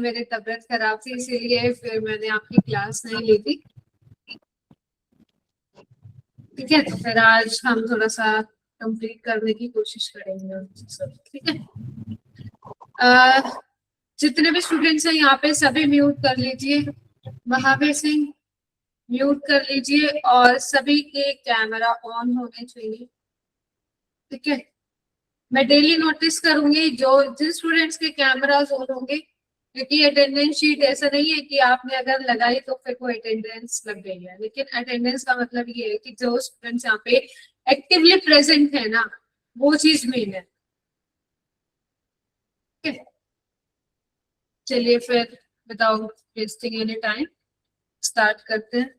मेरी तबीयत खराब थी, इसीलिए फिर मैंने आपकी क्लास नहीं ली थी। ठीक है, तो फिर आज हम थोड़ा सा कंप्लीट करने की कोशिश करेंगे सब। ठीक है, जितने भी स्टूडेंट्स हैं यहाँ पे सभी म्यूट कर लीजिए। महावीर सिंह म्यूट कर लीजिए और सभी के कैमरा ऑन होने चाहिए। ठीक है, मैं डेली नोटिस करूंगी जो जिन स्टूडेंट्स के कैमरास ऑन होंगे, क्योंकि अटेंडेंस शीट ऐसा नहीं है कि आपने अगर लगाई तो फिर कोई अटेंडेंस लग गई है, लेकिन अटेंडेंस का मतलब ये है कि जो स्टूडेंट्स यहाँ पे एक्टिवली प्रेजेंट है ना, वो चीज मेन है। ठीक है, चलिए फिर without wasting any time start करते हैं।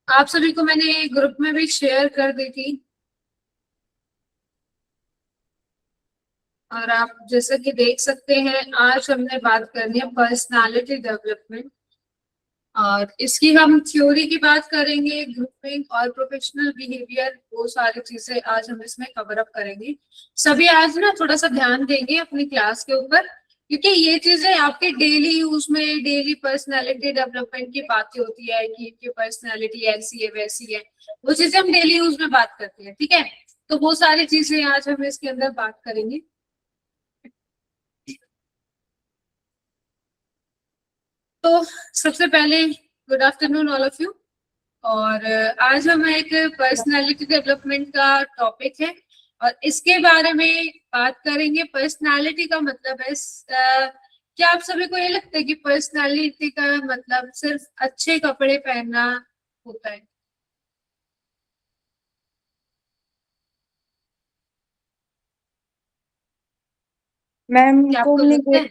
आप सभी को मैंने ग्रुप में भी शेयर कर दी थी, और आप जैसे कि देख सकते हैं आज हमने बात करनी है पर्सनालिटी डेवलपमेंट, और इसकी हम थ्योरी की बात करेंगे, ग्रुपिंग और प्रोफेशनल बिहेवियर, वो सारी चीजें आज हम इसमें कवर अप करेंगे। सभी आज ना थोड़ा सा ध्यान देंगे अपनी क्लास के ऊपर, क्योंकि ये चीजें आपके डेली यूज में, डेली पर्सनालिटी डेवलपमेंट की बातें होती है कि इनकी पर्सनालिटी ऐसी है वैसी है, वो चीजें हम डेली यूज में बात करते हैं। ठीक है, तो वो सारी चीजें आज हम इसके अंदर बात करेंगे। तो सबसे पहले good afternoon all of you. और आज हम एक पर्सनालिटी डेवलपमेंट का टॉपिक है और इसके बारे में बात करेंगे। पर्सनालिटी का मतलब है क्या आप सभी को ये लगता है कि पर्सनालिटी का मतलब सिर्फ अच्छे कपड़े पहनना होता है? मैम क्या आपको लगता है?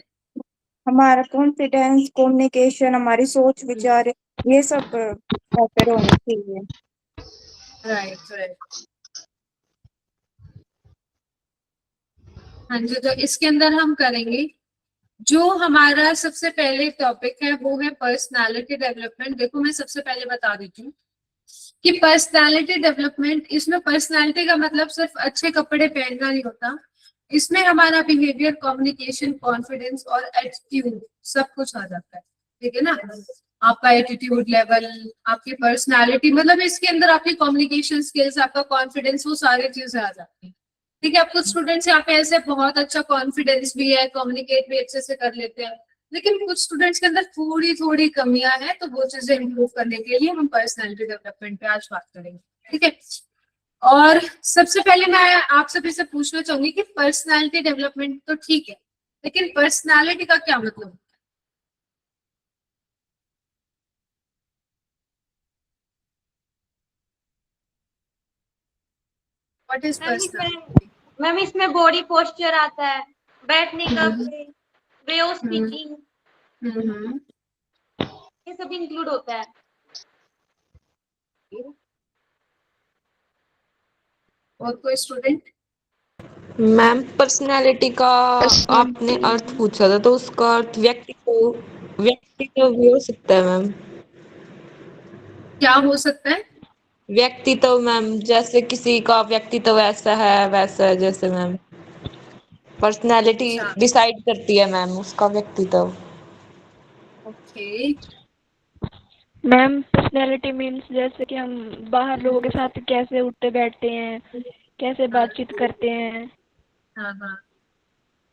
हमारा कॉन्फिडेंस, कम्युनिकेशन, हमारी सोच विचार, ये सब बेहतर होने चाहिए। राइट राइट, हाँ जी। तो इसके अंदर हम करेंगे, जो हमारा सबसे पहले टॉपिक है वो है पर्सनालिटी डेवलपमेंट। देखो मैं सबसे पहले बता देती हूँ कि पर्सनालिटी डेवलपमेंट, इसमें पर्सनालिटी का मतलब सिर्फ अच्छे कपड़े पहनना नहीं होता, इसमें हमारा बिहेवियर, कम्युनिकेशन, कॉन्फिडेंस और एटीट्यूड सब कुछ आ जाता है। ठीक है ना, आपका एटीट्यूड लेवल, आपकी पर्सनालिटी, मतलब इसके अंदर आपकी कम्युनिकेशन स्किल्स, आपका कॉन्फिडेंस, वो सारी चीजें आ जाती है। ठीक है, अब कुछ स्टूडेंट्स यहाँ पे ऐसे बहुत अच्छा कॉन्फिडेंस भी है, कम्युनिकेट भी अच्छे से कर लेते हैं, लेकिन कुछ स्टूडेंट्स के अंदर थोड़ी थोड़ी कमियां हैं, तो वो चीजें इंप्रूव करने के लिए हम पर्सनालिटी डेवलपमेंट पे आज बात करेंगे। ठीक है, और सबसे पहले मैं आप सभी से पूछना चाहूंगी कि पर्सनालिटी डेवलपमेंट तो ठीक है, लेकिन पर्सनालिटी का क्या मतलब? What is personality? मैम इसमें बॉडी पोस्चर आता है, बैठने का वे ऑफ हम्म स्पीकिंग, हम्म ये सब इंक्लूड होता है। और कोई स्टूडेंट? मैम पर्सनालिटी का आपने अर्थ पूछा था, तो उसका अर्थ व्यक्तित्व भी हो सकता है मैम। क्या हो सकता है? व्यक्तित्व मैम, जैसे किसी का व्यक्तित्व ऐसा है वैसा है, जैसे मैम पर्सनालिटी अच्छा, डिसाइड करती है मैम उसका व्यक्तित्व। ओके। मैम पर्सनैलिटी मीन्स जैसे कि हम बाहर लोगों के साथ कैसे उठते बैठते हैं, कैसे बातचीत करते हैं, हाँ हाँ,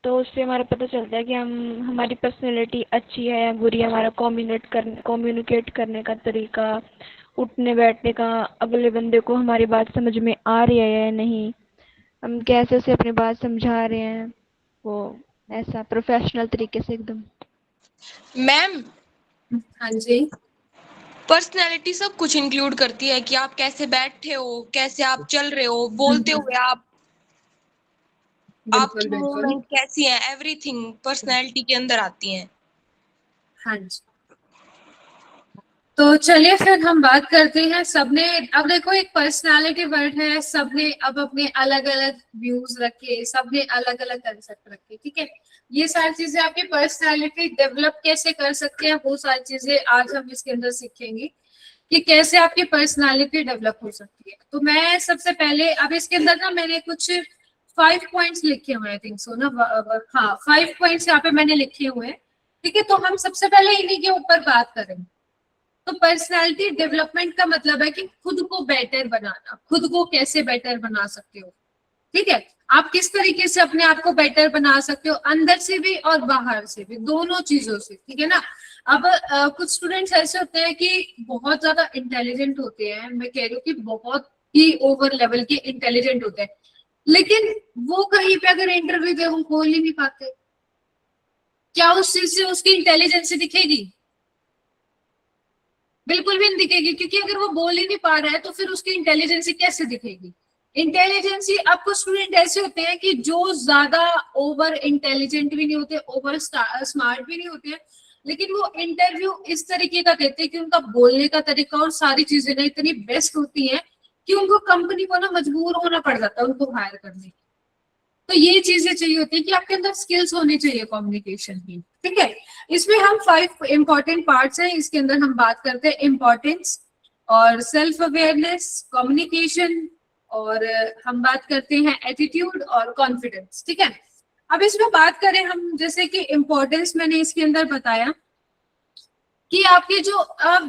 तो उससे हमारा पता चलता है कि हमारी पर्सनैलिटी अच्छी है या बुरी है। हमारा कम्युनिकेट करने का तरीका, उठने बैठने का, अगले बंदे को हमारी बात समझ में आ रही है या नहीं, हम कैसे उसे अपनी बात समझा रहे हैं, वो ऐसा प्रोफेशनल तरीके से एकदम। मैम हाँ जी, पर्सनैलिटी सब कुछ इंक्लूड करती है कि आप कैसे बैठे हो, कैसे आप चल रहे हो, बोलते हुए आपकी बिल्कुल बिल्कुल। मूवमेंट कैसी है, एवरीथिंग पर्सनैलिटी के अंदर आती है। हाँ जी, तो चलिए फिर हम बात करते हैं। सबने अब देखो एक पर्सनालिटी वर्ड है, सबने अब अपने अलग अलग व्यूज रखे, सबने अलग अलग कंसेप्ट रखे, ठीक है। ये सारी चीजें आपकी पर्सनालिटी डेवलप कैसे कर सकते हैं, वो सारी चीजें आज हम इसके अंदर सीखेंगे कि कैसे आपकी पर्सनालिटी डेवलप हो सकती है। तो मैं सबसे पहले अब इसके अंदर ना मैंने कुछ 5 पॉइंट्स लिखे हुए हैं, थिंक सो ना, हाँ 5 पॉइंट्स यहाँ पे मैंने लिखे हुए हैं, ठीक है। तो हम सबसे पहले इन्हीं के ऊपर बात करेंगे। तो पर्सनालिटी डेवलपमेंट का मतलब है कि खुद को बेटर बनाना, खुद को कैसे बेटर बना सकते हो, ठीक है। आप किस तरीके से अपने आप को बेटर बना सकते हो, अंदर से भी और बाहर से भी, दोनों चीजों से, ठीक है ना। अब कुछ स्टूडेंट्स ऐसे होते हैं कि बहुत ज्यादा इंटेलिजेंट होते हैं, मैं कह रही हूँ कि बहुत ही ओवर लेवल के इंटेलिजेंट होते हैं, लेकिन वो कहीं पे अगर इंटरव्यू दे वो बोल ही नहीं पाते। क्या उस चीज से उसकी इंटेलिजेंस दिखेगी? बिल्कुल भी नहीं दिखेगी, क्योंकि अगर वो बोल ही नहीं पा रहा है तो फिर उसकी इंटेलिजेंसी कैसे दिखेगी? इंटेलिजेंसी, आपको स्टूडेंट ऐसे होते हैं कि जो ज्यादा ओवर इंटेलिजेंट भी नहीं होते, ओवर स्मार्ट भी नहीं होते हैं, लेकिन वो इंटरव्यू इस तरीके का देते हैं कि उनका बोलने का तरीका और सारी चीजें ना इतनी बेस्ट होती हैं कि उनको कंपनी को ना मजबूर होना पड़ जाता है उनको हायर करने की। तो ये चीजें चाहिए होती है कि आपके अंदर स्किल्स होनी चाहिए कम्युनिकेशन की, ठीक है। इसमें हम 5 इंपॉर्टेंट पार्ट्स हैं, इसके अंदर हम बात करते हैं इम्पोर्टेंस और सेल्फ अवेयरनेस, कम्युनिकेशन, और हम बात करते हैं एटीट्यूड और कॉन्फिडेंस, ठीक है। अब इसमें बात करें हम, जैसे कि इम्पोर्टेंस मैंने इसके अंदर बताया कि आपके जो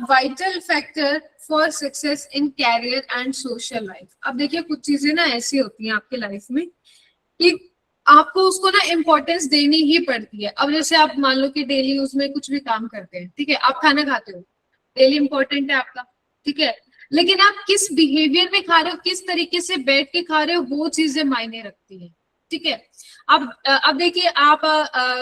vital factor for success in career and social life. अब देखिए कुछ चीजें ना ऐसी होती हैं आपके लाइफ में कि आपको उसको ना इम्पोर्टेंस देनी ही पड़ती है। अब जैसे आप मान लो कि डेली उसमें कुछ भी काम करते हैं, ठीक है, आप खाना खाते हो, डेली इंपॉर्टेंट है आपका, ठीक है, लेकिन आप किस बिहेवियर में खा रहे हो, किस तरीके से बैठ के खा रहे हो, वो चीजें मायने रखती है, ठीक है। अब देखिए आप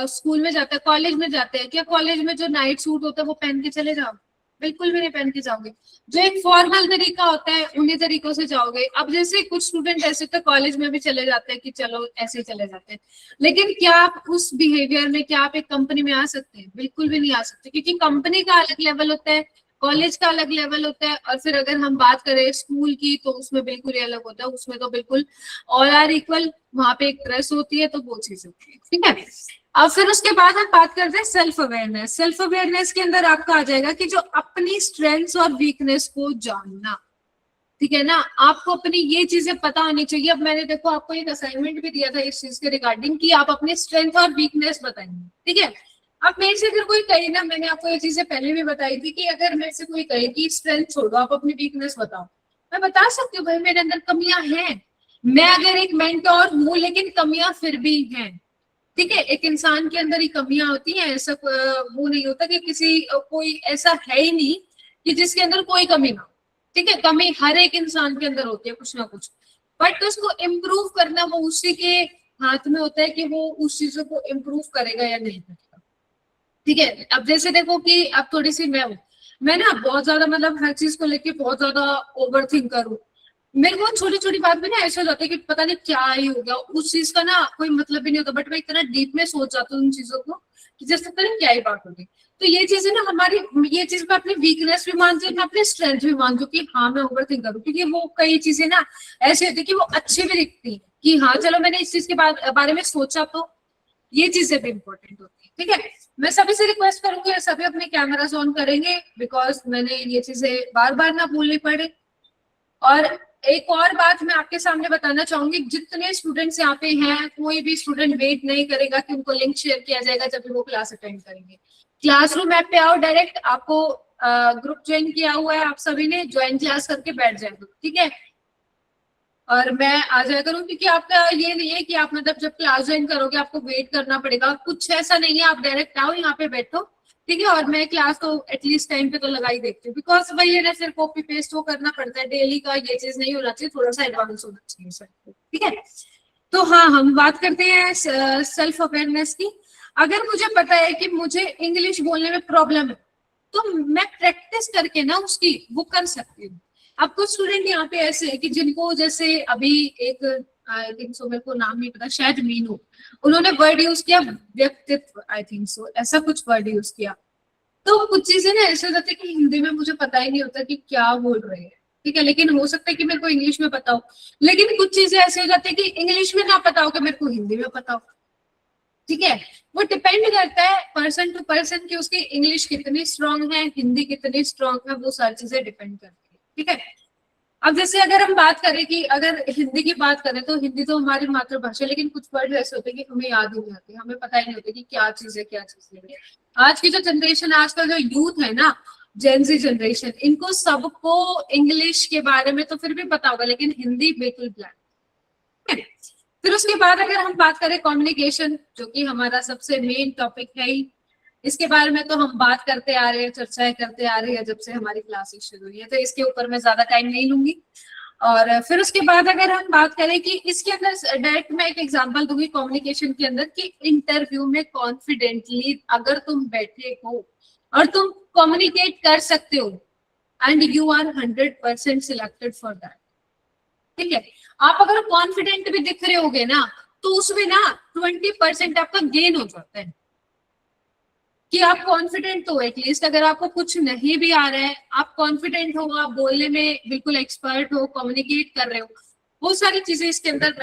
स्कूल में जाते हैं, कॉलेज में जाते हैं, क्या कॉलेज में जो नाइट सूट होता है वो पहन के चले जाओ? बिल्कुल भी नहीं पहन के जाओगे। जो एक फॉर्मल तरीका होता है उन्हीं तरीकों से जाओगे। अब जैसे कुछ स्टूडेंट ऐसे तो कॉलेज में भी चले जाते हैं कि चलो ऐसे चले जाते हैं, लेकिन क्या आप उस बिहेवियर में, क्या आप एक कंपनी में आ सकते हैं? बिल्कुल भी नहीं आ सकते, क्योंकि कंपनी का अलग लेवल होता है, कॉलेज का अलग लेवल होता है, और फिर अगर हम बात करें स्कूल की तो उसमें बिल्कुल ही अलग होता है। उसमें तो बिल्कुल ऑल आर इक्वल, वहां पे एक ड्रेस होती है, तो वो चीज होती है, ठीक है। अब फिर उसके बाद हम बात करते हैं सेल्फ अवेयरनेस। सेल्फ अवेयरनेस के अंदर आपका आ जाएगा कि जो अपनी स्ट्रेंथ्स और वीकनेस को जानना, ठीक है ना। आपको अपनी ये चीजें पता होनी चाहिए। अब मैंने देखो आपको एक असाइनमेंट भी दिया था इस चीज के रिगार्डिंग कि आप अपने स्ट्रेंथ और वीकनेस बताएंगे, ठीक है। अब मेरे से अगर कोई कहे ना, मैंने आपको ये चीजें पहले भी बताई थी कि अगर मेरे से कोई कहे कि स्ट्रेंथ छोड़ो आप अपनी वीकनेस बताओ, मैं बता सकती हूँ भाई मेरे अंदर कमियां हैं, मैं अगर एक मेंटोर हूँ लेकिन कमियां फिर भी हैं, ठीक है। एक इंसान के अंदर ही कमियां होती हैं, ऐसा वो नहीं होता कि किसी कोई ऐसा है ही नहीं कि जिसके अंदर कोई कमी ना हो, ठीक है। कमी हर एक इंसान के अंदर होती है कुछ ना कुछ, बट उसको इम्प्रूव करना वो उसी के हाथ में होता है कि वो उस चीजों को इम्प्रूव करेगा या नहीं करेगा, ठीक है। अब जैसे देखो कि अब थोड़ी सी मैं ना बहुत ज्यादा मतलब हर चीज को लेके बहुत ज्यादा ओवर थिंकर हूँ। मेरे को छोटी छोटी बात में ना ऐसा हो जाता है कि पता नहीं क्या ही हो गया, उस चीज का ना कोई मतलब भी नहीं होता, बट मैं इतना डीप में सोच जाती हूँ उन चीजों को कि जैसे पता नहीं क्या ही बात होगी। तो ये चीजें ना हमारी, ये चीज मैं अपनी वीकनेस भी मानती हूँ, मैं अपनी स्ट्रेंथ भी मानती हूँ कि हाँ मैं ओवर थिंकर हूँ, क्योंकि वो कई चीजें ना ऐसी होती है कि वो अच्छी भी दिखती है कि हाँ चलो मैंने इस चीज के बारे में सोचा, तो ये चीजें भी इम्पोर्टेंट होती है, ठीक है। मैं सभी से रिक्वेस्ट करूंगी सभी अपने कैमरास ऑन करेंगे, बिकॉज मैंने ये चीजें बार बार ना भूलनी पड़े। और एक और बात मैं आपके सामने बताना चाहूंगी, जितने स्टूडेंट्स यहाँ पे हैं, कोई भी स्टूडेंट वेट नहीं करेगा कि उनको लिंक शेयर किया जाएगा जब भी वो क्लास अटेंड करेंगे। क्लासरूम ऐप पे आओ डायरेक्ट, आपको ग्रुप ज्वाइन किया हुआ है, आप सभी ने ज्वाइन क्लास करके बैठ जाए, ठीक है। और मैं आ जाया करूँ, क्योंकि आपका ये नहीं है कि आप मतलब जब क्लास ज्वाइन करोगे आपको वेट करना पड़ेगा, कुछ ऐसा नहीं है, आप डायरेक्ट आओ यहाँ पे बैठो, ठीक है। और मैं क्लास तो एटलीस्ट टाइम पे तो लगा ही देखती हूँ, बिकॉज भाई ये ना सिर्फ कॉपी पेस्ट वो करना पड़ता है डेली का, ये चीज नहीं होना चाहिए, थोड़ा सा एडवांस होना चाहिए सर, ठीक है। तो हाँ हम बात करते हैं सेल्फ अवेयरनेस की। अगर मुझे पता है कि मुझे इंग्लिश बोलने में प्रॉब्लम है, तो मैं प्रैक्टिस करके ना उसकी वो कर सकती हूँ। अब कुछ स्टूडेंट यहाँ पे ऐसे है कि जिनको, जैसे अभी एक आई थिंक सो, मेरे को नाम नहीं पता, शायद मीनू, उन्होंने वर्ड यूज किया व्यक्तित्व, आई थिंक सो ऐसा कुछ वर्ड यूज किया। तो कुछ चीजें ना ऐसे हो जाती है कि हिंदी में मुझे पता ही नहीं होता कि क्या बोल रहे हैं, ठीक है, लेकिन हो सकता है कि मेरे को इंग्लिश में पता हो, लेकिन कुछ चीजें ऐसे हो जाती है कि इंग्लिश में ना पता हो कि मेरे को हिंदी में पता हो, ठीक है। वो डिपेंड करता है पर्सन टू पर्सन कि उसकी इंग्लिश कितनी स्ट्रांग है, हिंदी कितनी स्ट्रांग है, वो सारी चीजें डिपेंड करती है, ठीक है। अब जैसे अगर हम बात करें कि अगर हिंदी की बात करें तो हिंदी तो हमारी मातृभाषा है, लेकिन कुछ वर्ड ऐसे होते हैं कि हमें याद ही नहीं आते, हमें पता ही नहीं होता कि क्या चीज है क्या चीज नहीं है। आज की जो जनरेशन, आज का जो यूथ है ना, जेनजी जनरेशन, इनको सबको इंग्लिश के बारे में तो फिर भी पता होगा, लेकिन हिंदी बिल्कुल ब्लैंक। फिर उसके बाद अगर हम बात करें कम्युनिकेशन, जो कि हमारा सबसे मेन टॉपिक है ही, इसके बारे में तो हम बात करते आ रहे हैं, चर्चाएं करते आ रहे हैं जब से हमारी क्लासेस शुरू हुई है, तो इसके ऊपर मैं ज्यादा टाइम नहीं लूंगी। और फिर उसके बाद अगर हम बात करें कि इसके अंदर डायरेक्ट मैं एक एग्जांपल दूंगी कम्युनिकेशन के अंदर कि इंटरव्यू में कॉन्फिडेंटली अगर तुम बैठे हो और तुम कम्युनिकेट कर सकते हो and you are 100% selected for that, ठीक है। आप अगर कॉन्फिडेंट भी दिख रहे होगे ना, तो उसमें ना 20% आपका गेन हो जाता है कि आप कॉन्फिडेंट तो एटलीस्ट, अगर आपको कुछ नहीं भी आ रहा है, आप कॉन्फिडेंट हो, आप बोलने में बिल्कुल एक्सपर्ट हो, कम्युनिकेट कर रहे हो, वो सारी चीजें इसके अंदर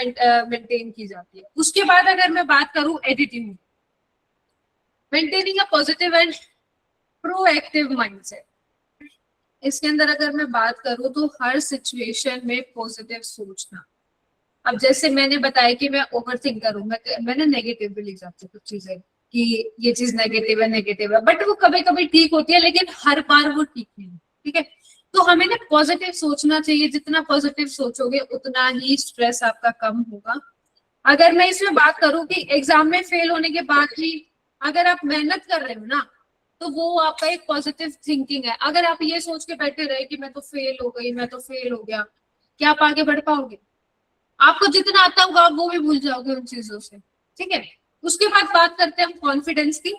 मेंटेन की जाती है। उसके बाद अगर मैं बात करूं attitude, maintaining a positive and proactive mindset, इसके अंदर अगर मैं बात करूं तो हर सिचुएशन में पॉजिटिव सोचना। अब जैसे मैंने बताया कि मैं ओवर थिंकर हूं, मैंने नेगेटिव भी लिख जाती हूँ कुछ चीजें कि ये चीज नेगेटिव है, बट वो कभी कभी ठीक होती है, लेकिन हर बार वो ठीक नहीं है, ठीक है। तो हमें ना पॉजिटिव सोचना चाहिए, जितना पॉजिटिव सोचोगे उतना ही स्ट्रेस आपका कम होगा। अगर मैं इसमें बात करूं कि एग्जाम में फेल होने के बाद भी अगर आप मेहनत कर रहे हो ना, तो वो आपका एक पॉजिटिव थिंकिंग है। अगर आप ये सोच के बैठे रहे कि मैं तो फेल हो गई, मैं तो फेल हो गया, क्या आप आगे बढ़ पाओगे? आपको जितना आता होगा आप वो भी भूल जाओगे उन चीजों से, ठीक है। उसके बाद बात करते हैं हम कॉन्फिडेंस की।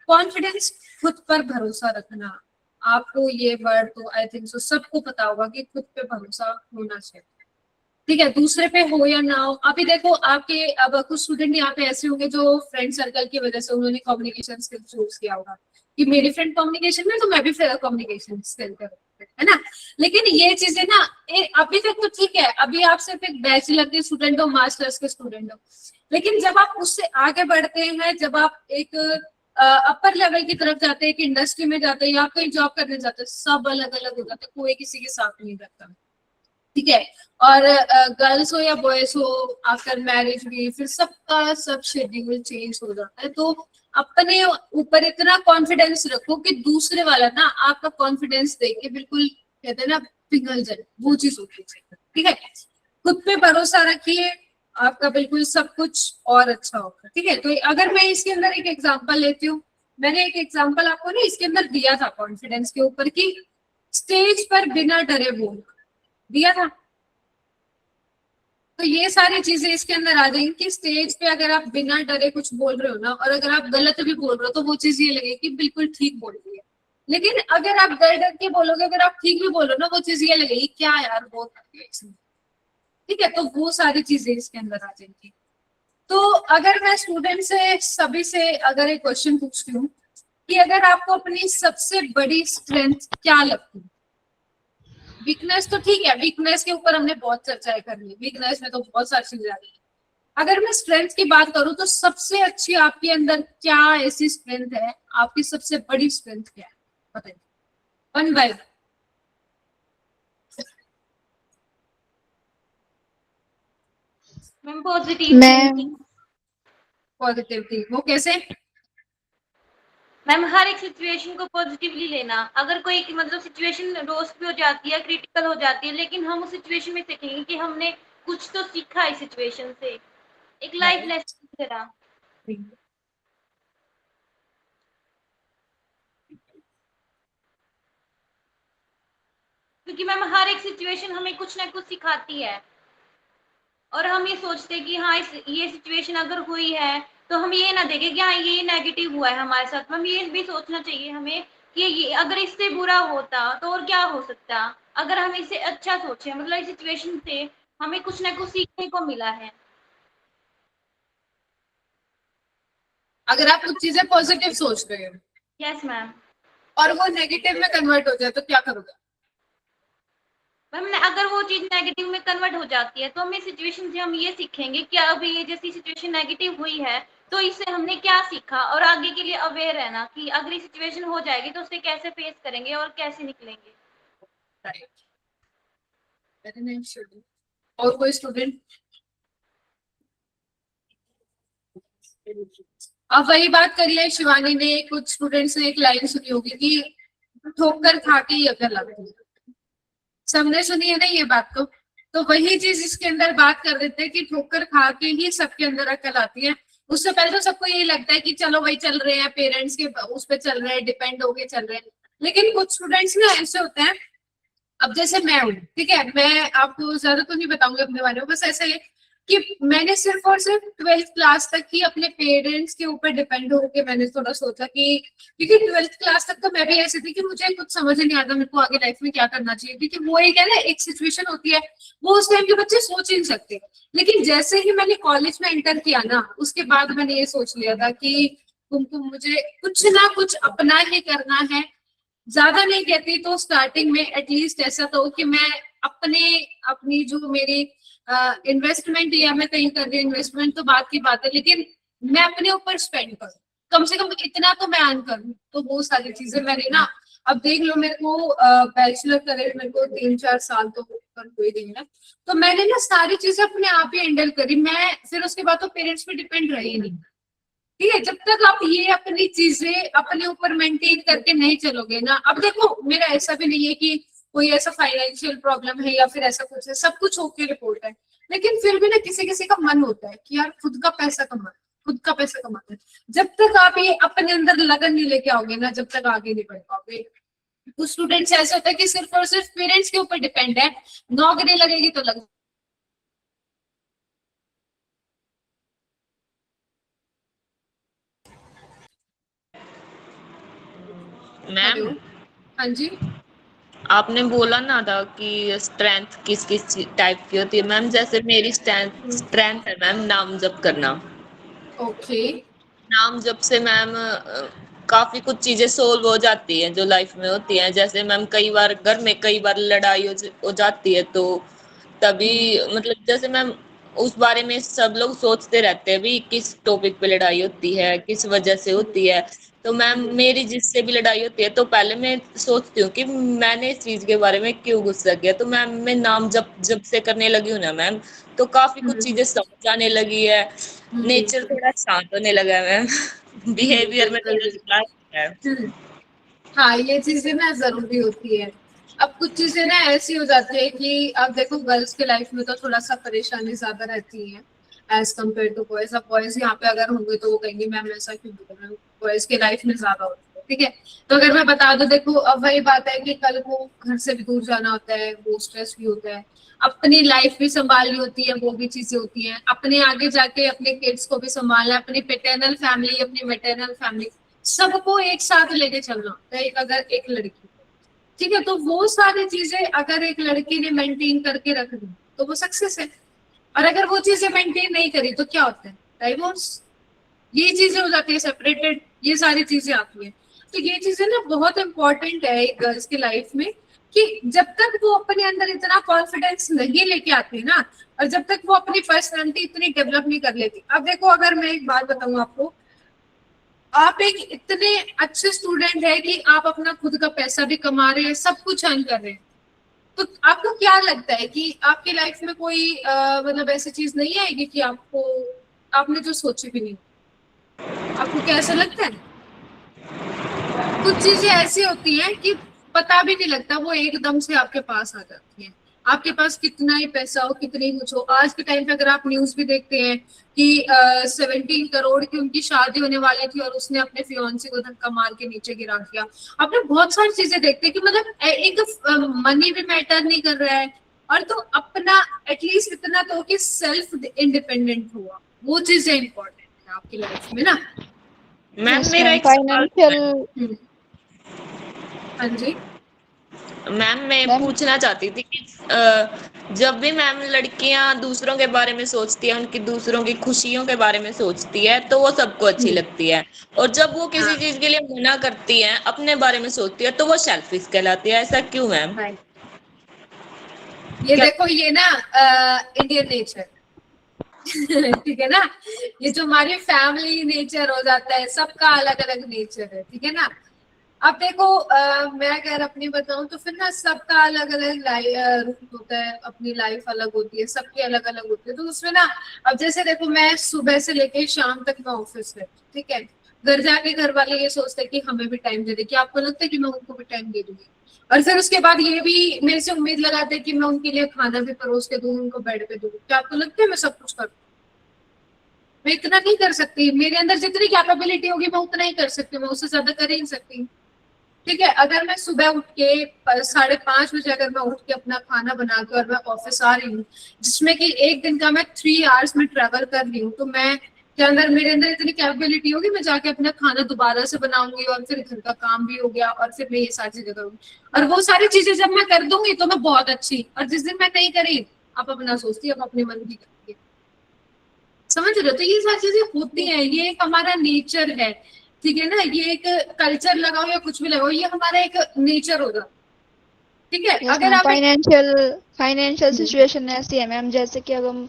कॉन्फिडेंस, खुद पर भरोसा रखना। आपको ये वर्ड तो आई थिंक सो सबको पता होगा कि खुद पे भरोसा होना चाहिए, ठीक है, दूसरे पे हो या ना हो। अभी देखो आपके, अब कुछ स्टूडेंट यहाँ पे ऐसे होंगे जो फ्रेंड सर्कल की वजह से उन्होंने कम्युनिकेशन स्किल चूज किया होगा कि मेरी फ्रेंड कम्युनिकेशन में, तो मैं भी कम्युनिकेशन स्किल करूँ, है ना। लेकिन ये चीजें ना अभी तक तो ठीक है, अभी आप सिर्फ एक बैचलर के स्टूडेंट हो, मास्टर्स के स्टूडेंट हो, लेकिन जब आप उससे आगे बढ़ते हैं, जब आप एक अपर लेवल की तरफ जाते हैं, एक इंडस्ट्री में जाते हैं या कहीं जॉब करने जाते हैं, सब अलग अलग हो जाते हैं, कोई किसी के साथ नहीं रहता, ठीक है। और गर्ल्स हो या बॉयज हो, आफ्टर मैरिज भी फिर सबका सब शेड्यूल चेंज हो जाता है। तो अपने ऊपर इतना कॉन्फिडेंस रखो कि दूसरे वाला ना आपका कॉन्फिडेंस देख के बिल्कुल, कहते हैं ना, पिघल जाए, वो चीज होती है, ठीक है। खुद पे भरोसा रखिए, आपका बिल्कुल सब कुछ और अच्छा होगा, ठीक है। तो अगर मैं इसके अंदर एक एग्जांपल लेती हूँ, मैंने एक एग्जांपल आपको ना इसके अंदर दिया था कॉन्फिडेंस के ऊपर कि स्टेज पर बिना डरे बोल दिया था। तो ये सारी चीजें इसके अंदर आ जाएंगी कि स्टेज पे अगर आप बिना डरे कुछ बोल रहे हो ना, और अगर आप गलत भी बोल रहे हो तो वो चीज ये लगेगी कि बिल्कुल ठीक बोल रही है। लेकिन अगर आप डर डर के बोलोगे, अगर आप ठीक भी बोलो ना, वो चीज ये लगेगी क्या यार बहुत, ठीक है। तो वो सारी चीजें इसके अंदर आ जाएंगी। तो अगर मैं स्टूडेंट से, सभी से अगर एक क्वेश्चन पूछती हूँ कि अगर आपको अपनी सबसे बड़ी स्ट्रेंथ क्या लगती है? वीकनेस तो ठीक है, वीकनेस के ऊपर हमने बहुत चर्चाएं कर ली, वीकनेस में तो बहुत सारी चीजें आ गई। अगर मैं स्ट्रेंथ की बात करूं तो सबसे अच्छी आपके अंदर क्या ऐसी स्ट्रेंथ है, आपकी सबसे बड़ी स्ट्रेंथ क्या है, बताइए, one by one. Ma'am positive मैं पॉजिटिविटी, वो कैसे? मैम हर एक सिचुएशन को पॉजिटिवली लेना। अगर कोई मतलब सिचुएशन रोस्ट भी हो जाती है, क्रिटिकल हो जाती है, लेकिन हम उस सिचुएशन में सीखेंगे कि हमने कुछ तो सीखा इस सिचुएशन से, एक लाइफ लेसन की तरह। क्योंकि मैम हर एक सिचुएशन हमें कुछ ना कुछ सिखाती है, और हम ये सोचते हैं कि हाँ ये सिचुएशन अगर हुई है तो हम ये ना देखें कि हाँ ये नेगेटिव हुआ है हमारे साथ। मैम ये भी सोचना चाहिए हमें कि ये अगर इससे बुरा होता तो और क्या हो सकता, अगर हम इसे अच्छा सोचे, मतलब इस सिचुएशन से हमें कुछ ना कुछ सीखने को मिला है। अगर आप कुछ चीजें पॉजिटिव सोच रहे हो, यस मैम। और वो नेगेटिव में कन्वर्ट हो जाए तो क्या करोगे? मैम अगर वो चीज नेगेटिव में कन्वर्ट हो जाती है तो हम इस सिचुएशन से हम ये सीखेंगे कि अभी ये जैसी सिचुएशन नेगेटिव हुई है तो इससे हमने क्या सीखा, और आगे के लिए अवेयर रहना कि अगर ये सिचुएशन हो जाएगी तो उससे कैसे फेस करेंगे और कैसे निकलेंगे। Right, very nice student. और कोई स्टूडेंट? अब वही बात करी है शिवानी ने, कुछ स्टूडेंट्स ने एक लाइन सुनी होगी कि ठोकर खा के ही अकल आती है। सबने सुनी है ना ये बात? तो वही चीज इसके अंदर बात कर देते हैं कि ठोकर खा के ही सबके अंदर अकल आती है। उससे पहले तो सबको यही लगता है कि चलो भाई चल रहे हैं, पेरेंट्स के उस पर चल रहे हैं, डिपेंड होके चल रहे हैं। लेकिन कुछ स्टूडेंट्स ना ऐसे होते हैं, अब जैसे मैं हूँ, ठीक है, मैं आपको ज्यादा तो नहीं बताऊंगी अपने बारे में, बस ऐसा है कि मैंने सिर्फ और सिर्फ 12th क्लास तक ही अपने पेरेंट्स के ऊपर डिपेंड होकर मैंने थोड़ा सोचा कि, क्योंकि 12th क्लास तक तो मैं भी ऐसी थी कि मुझे कुछ समझ नहीं आता मेरे को आगे लाइफ में क्या करना चाहिए, क्योंकि वो एक है ना, एक सिचुएशन होती है, वो उस टाइम के बच्चे सोच ही नहीं सकते। लेकिन जैसे ही मैंने कॉलेज में एंटर किया ना, उसके बाद मैंने ये सोच लिया था कि तुमको मुझे कुछ ना कुछ अपना ही करना है। ज्यादा नहीं कहती तो स्टार्टिंग में एटलीस्ट ऐसा तो कि मैं अपनी जो मेरी इन्वेस्टमेंट या मैं कहीं कर रही हूँ इन्वेस्टमेंट तो बात की बात है, लेकिन मैं अपने ऊपर स्पेंड करूँ, कम से कम इतना तो मैं अर्न करूँ। तो वो सारी चीजें मैंने ना, अब देख लो मेरे को बैचलर करे मेरे को 3-4 साल तो हुए देंगे, तो मैंने ना सारी चीजें अपने आप ही हैंडल करी। मैं फिर उसके बाद तो पेरेंट्स पे डिपेंड रही नहीं, ठीक है। जब तक आप ये अपनी चीजें अपने ऊपर मेंटेन करके नहीं चलोगे ना, अब देखो मेरा ऐसा भी नहीं है कि कोई ऐसा फाइनेंशियल प्रॉब्लम है या फिर ऐसा कुछ है, सब कुछ ओके रिपोर्ट है, लेकिन फिर भी ना किसी किसी का मन होता है कि यार खुद का पैसा कमाना है। जब तक आप ये अपने अंदर लगन नहीं लेके आओगे ना, जब तक आगे नहीं बढ़ पाओगे। कुछ स्टूडेंट्स ऐसे होता है कि सिर्फ और सिर्फ पेरेंट्स के ऊपर डिपेंड है, नौकरी लगेगी तो लग। मैम हाँ जी, आपने बोला ना था कि स्ट्रेंथ किस किस टाइप की होती है मैम, जैसे मेरी स्ट्रेंथ है मैम नाम जप करना। ओके, नाम जप से मैम काफी कुछ चीजें सोल्व हो जाती हैं जो लाइफ में होती हैं। जैसे मैम कई बार घर में कई बार लड़ाई हो जाती है, तो तभी मतलब जैसे मैम उस बारे में सब लोग सोचते रहते हैं भी किस टॉपिक पे लड़ाई होती है, किस वजह से होती है। तो मैम मेरी जिससे भी लड़ाई होती है तो पहले मैं सोचती हूँ कि मैंने इस चीज के बारे में क्यों गुस्सा किया। तो मैम मैं नाम जब से करने लगी हूँ ना मैम, तो काफी कुछ चीजें समझ आने लगी है, नेचर थोड़ा शांत होने लगा है मैम, बिहेवियर में बिल्कुल थोड़ा सुधार है। हाँ, ये चीजें ना जरूरी होती है। अब कुछ चीजें ना ऐसी हो जाती है कि अब देखो गर्ल्स के लाइफ में तो थोड़ा सा परेशानी ज्यादा रहती है एज कम्पेयर टू बॉयज। अब बॉयज यहाँ पे अगर होंगे तो वो कहेंगे मैम ऐसा क्यों बोल रहे हो, बॉयज के लाइफ में ज्यादा होती है, ठीक है। तो अगर मैं बता दूं, देखो अब वही बात है कि कल को घर से भी दूर जाना होता है, वो स्ट्रेस भी होता है, अपनी लाइफ भी संभालनी होती है, वो भी चीजें होती हैं, अपने आगे जाके अपने किड्स को भी संभालना, अपनी पेटर्नल फैमिली अपनी मैटरनल फैमिली सबको एक साथ लेके चलना होता है। अगर एक लड़की, ठीक है, तो वो सारी चीजें अगर एक लड़की ने मेंटेन करके रख दी तो वो सक्सेस है। और अगर वो चीजें मेंटेन नहीं करी तो क्या होता है? डाइवोर्स। ये चीजें हो जाती है, सेपरेटेड, ये सारी चीजें आती है। तो ये चीजें ना बहुत इंपॉर्टेंट है एक गर्ल्स की लाइफ में, कि जब तक वो अपने अंदर इतना कॉन्फिडेंस नहीं लेके आती ना, और जब तक वो अपनी पर्सनैलिटी इतनी डेवलप नहीं कर लेती। अब देखो अगर मैं एक बात बताऊं आपको, आप एक इतने अच्छे स्टूडेंट है कि आप अपना खुद का पैसा भी कमा रहे हैं, सब कुछ अर्न कर रहे हैं, तो आपको क्या लगता है कि आपकी लाइफ में कोई मतलब ऐसी चीज नहीं आएगी कि आपने जो सोची भी नहीं? आपको क्या ऐसा लगता है? कुछ चीजें ऐसी होती हैं कि पता भी नहीं लगता, वो एकदम से आपके पास आ जाती हैं। आपके पास कितना ही पैसा हो, कितनी कुछ हो, आज के टाइम पे अगर आप न्यूज भी देखते हैं कि 17 करोड़ की उनकी शादी होने वाली थी और उसने अपने फियांसे को धक्का मार के नीचे गिरा दिया। आपने बहुत सारी चीजें देखते हैं कि मतलब एक मनी भी मैटर नहीं कर रहा है, और तो अपना एटलीस्ट इतना तो कि सेल्फ इंडिपेंडेंट हुआ, वो चीजें इंपॉर्टेंट है आपकी लाइफ में ना। मैम मेरा एक सवाल फाइनेंशियल हाँ जी, मैम मैं मैम पूछना चाहती थी कि जब भी मैम लड़कियां दूसरों के बारे में सोचती है, उनकी दूसरों की खुशियों के बारे में सोचती है, तो वो सबको अच्छी लगती है, और जब वो किसी हाँ, चीज के लिए मना करती है, अपने बारे में सोचती है, तो वो सेल्फिश कहलाती है। ऐसा क्यों मैम? right. ये क्या? देखो, ये ना इंडियन नेचर ठीक है ना, ये जो हमारी फैमिली नेचर हो जाता है, सबका अलग अलग नेचर है, ठीक है ना। अब देखो मैं अगर अपनी बताऊं तो फिर ना सबका अलग अलग रूट होता है, अपनी लाइफ अलग होती है, सबकी अलग अलग होती है, तो उसमें ना अब जैसे देखो मैं सुबह से लेके शाम तक मैं ऑफिस में, ठीक है, घर जाके घर वाले ये सोचते हैं कि हमें भी टाइम दे दे, कि आपको लगता है कि मैं उनको भी टाइम दे दूंगी, और फिर उसके बाद ये भी मेरे से उम्मीद लगाते हैं कि मैं उनके लिए खाना भी परोस के दूं, उनको बेड पे दूं। क्या आपको लगता है मैं सब कुछ करूँ? मैं इतना नहीं कर सकती, मेरे अंदर जितनी कैपेबिलिटी होगी मैं उतना ही कर सकती हूँ, मैं उससे ज्यादा कर ही नहीं सकती, ठीक है। अगर मैं सुबह उठ के 5:30 बजे अगर मैं उठ के अपना खाना बना के और मैं ऑफिस आ रही हूँ, जिसमें कि एक दिन का मैं 3 आवर्स में ट्रेवल कर रही हूँ, तो मैं के अंदर मेरे अंदर इतनी कैपेबिलिटी होगी, मैं जाके अपना खाना दोबारा से बनाऊंगी, और फिर घर का काम भी हो गया, और फिर मैं ये सारी चीजें करूंगी, और वो सारी चीजें जब मैं कर दूंगी तो मैं बहुत अच्छी, और जिस दिन मैं नहीं करी, आप अपना सोचती, आप अपने मन की करती है, समझ रहे हो। तो ये सारी चीजें होती हैं, ये एक हमारा नेचर है, ठीक है ना, ये एक कल्चर लगाओ या कुछ भी लगाओ, ये हमारा एक नेचर होगा, ठीक है। यस अगर मैम, आप एक फाइनेंशियल सिचुएशन ऐसी है मैम, जैसे कि अब हम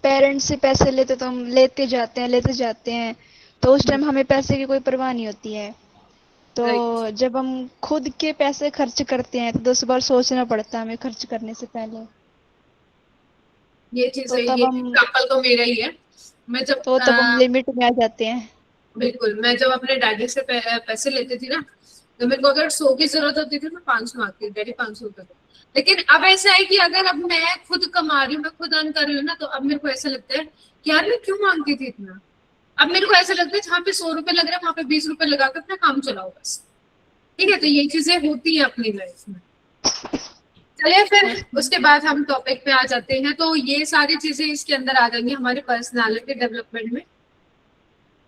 पेरेंट्स से पैसे लेते तो हम लेते जाते हैं, तो उस टाइम हमें पैसे की कोई परवाह नहीं होती है। तो राइट, जब हम खुद के पैसे खर्च करते हैं तो 10 बार सोचना पड़ता है हमें खर्च करने से पहले। ये चीज तो है, तब ये हम एग्जाम्पल तो मेरा ही है। मैं जब तो तब हम लिमिट में आ जाते हैं। बिल्कुल, मैं जब अपने डैडी से पैसे लेती थी ना, तो मेरे को अगर 100 की जरूरत होती थी, मैं 500 मांगती थी, डैडी 500 दे दो। लेकिन अब ऐसा है कि अगर अब मैं खुद कमा रही हूँ, मैं खुद अर्न कर रही हूँ ना, तो अब मेरे को ऐसा लगता है कि यार मैं क्यों मांगती थी इतना। अब मेरे को ऐसा लगता है जहाँ पे 100 रुपए लग रहा है, वहां पे 20 रुपए लगा के अपना काम चलाओ बस, ठीक है। तो ये चीजें होती है अपनी लाइफ में। चलिए फिर उसके बाद हम टॉपिक पे आ जाते हैं, तो ये सारी चीजें इसके अंदर आ जाएंगी हमारी पर्सनालिटी डेवलपमेंट में,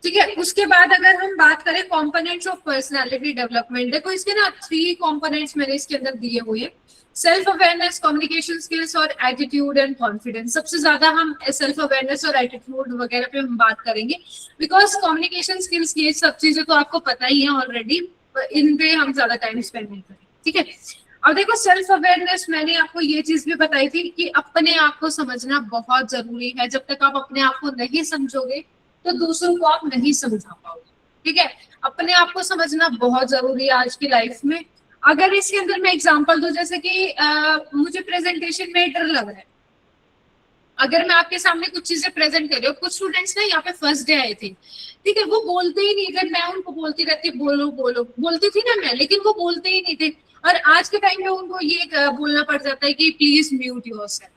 ठीक है। उसके बाद अगर हम बात करें कंपोनेंट्स ऑफ पर्सनालिटी डेवलपमेंट, देखो इसके ना 3 कंपोनेंट्स मैंने इसके अंदर दिए हुए हैं, सेल्फ अवेयरनेस, कम्युनिकेशन स्किल्स और एटीट्यूड एंड कॉन्फिडेंस। सबसे ज्यादा हम सेल्फ अवेयरनेस और एटीट्यूड वगैरह पे हम बात करेंगे, बिकॉज कम्युनिकेशन स्किल्स की सब चीजें तो आपको पता ही है ऑलरेडी, इन पे हम ज्यादा टाइम स्पेंड नहीं करेंगे, ठीक है। अब देखो सेल्फ अवेयरनेस, मैंने आपको ये चीज भी बताई थी कि अपने आप को समझना बहुत जरूरी है। जब तक आप अपने आप को नहीं समझोगे तो दूसरों को आप नहीं समझा पाओगे, ठीक है। अपने आप को समझना बहुत जरूरी है आज की लाइफ में। अगर इसके अंदर मैं एग्जांपल दूं, जैसे कि मुझे प्रेजेंटेशन में डर लग रहा है, अगर मैं आपके सामने कुछ चीजें प्रेजेंट कर रही हूँ, कुछ स्टूडेंट्स ना यहाँ पे फर्स्ट डे आए थे, ठीक है, वो बोलते ही नहीं, अगर मैं उनको बोलती रहती बोलो बोलो बोलती थी ना मैं, लेकिन वो बोलते ही नहीं थे, और आज के टाइम में उनको ये बोलना पड़ जाता है कि प्लीज म्यूट योरसेल्फ।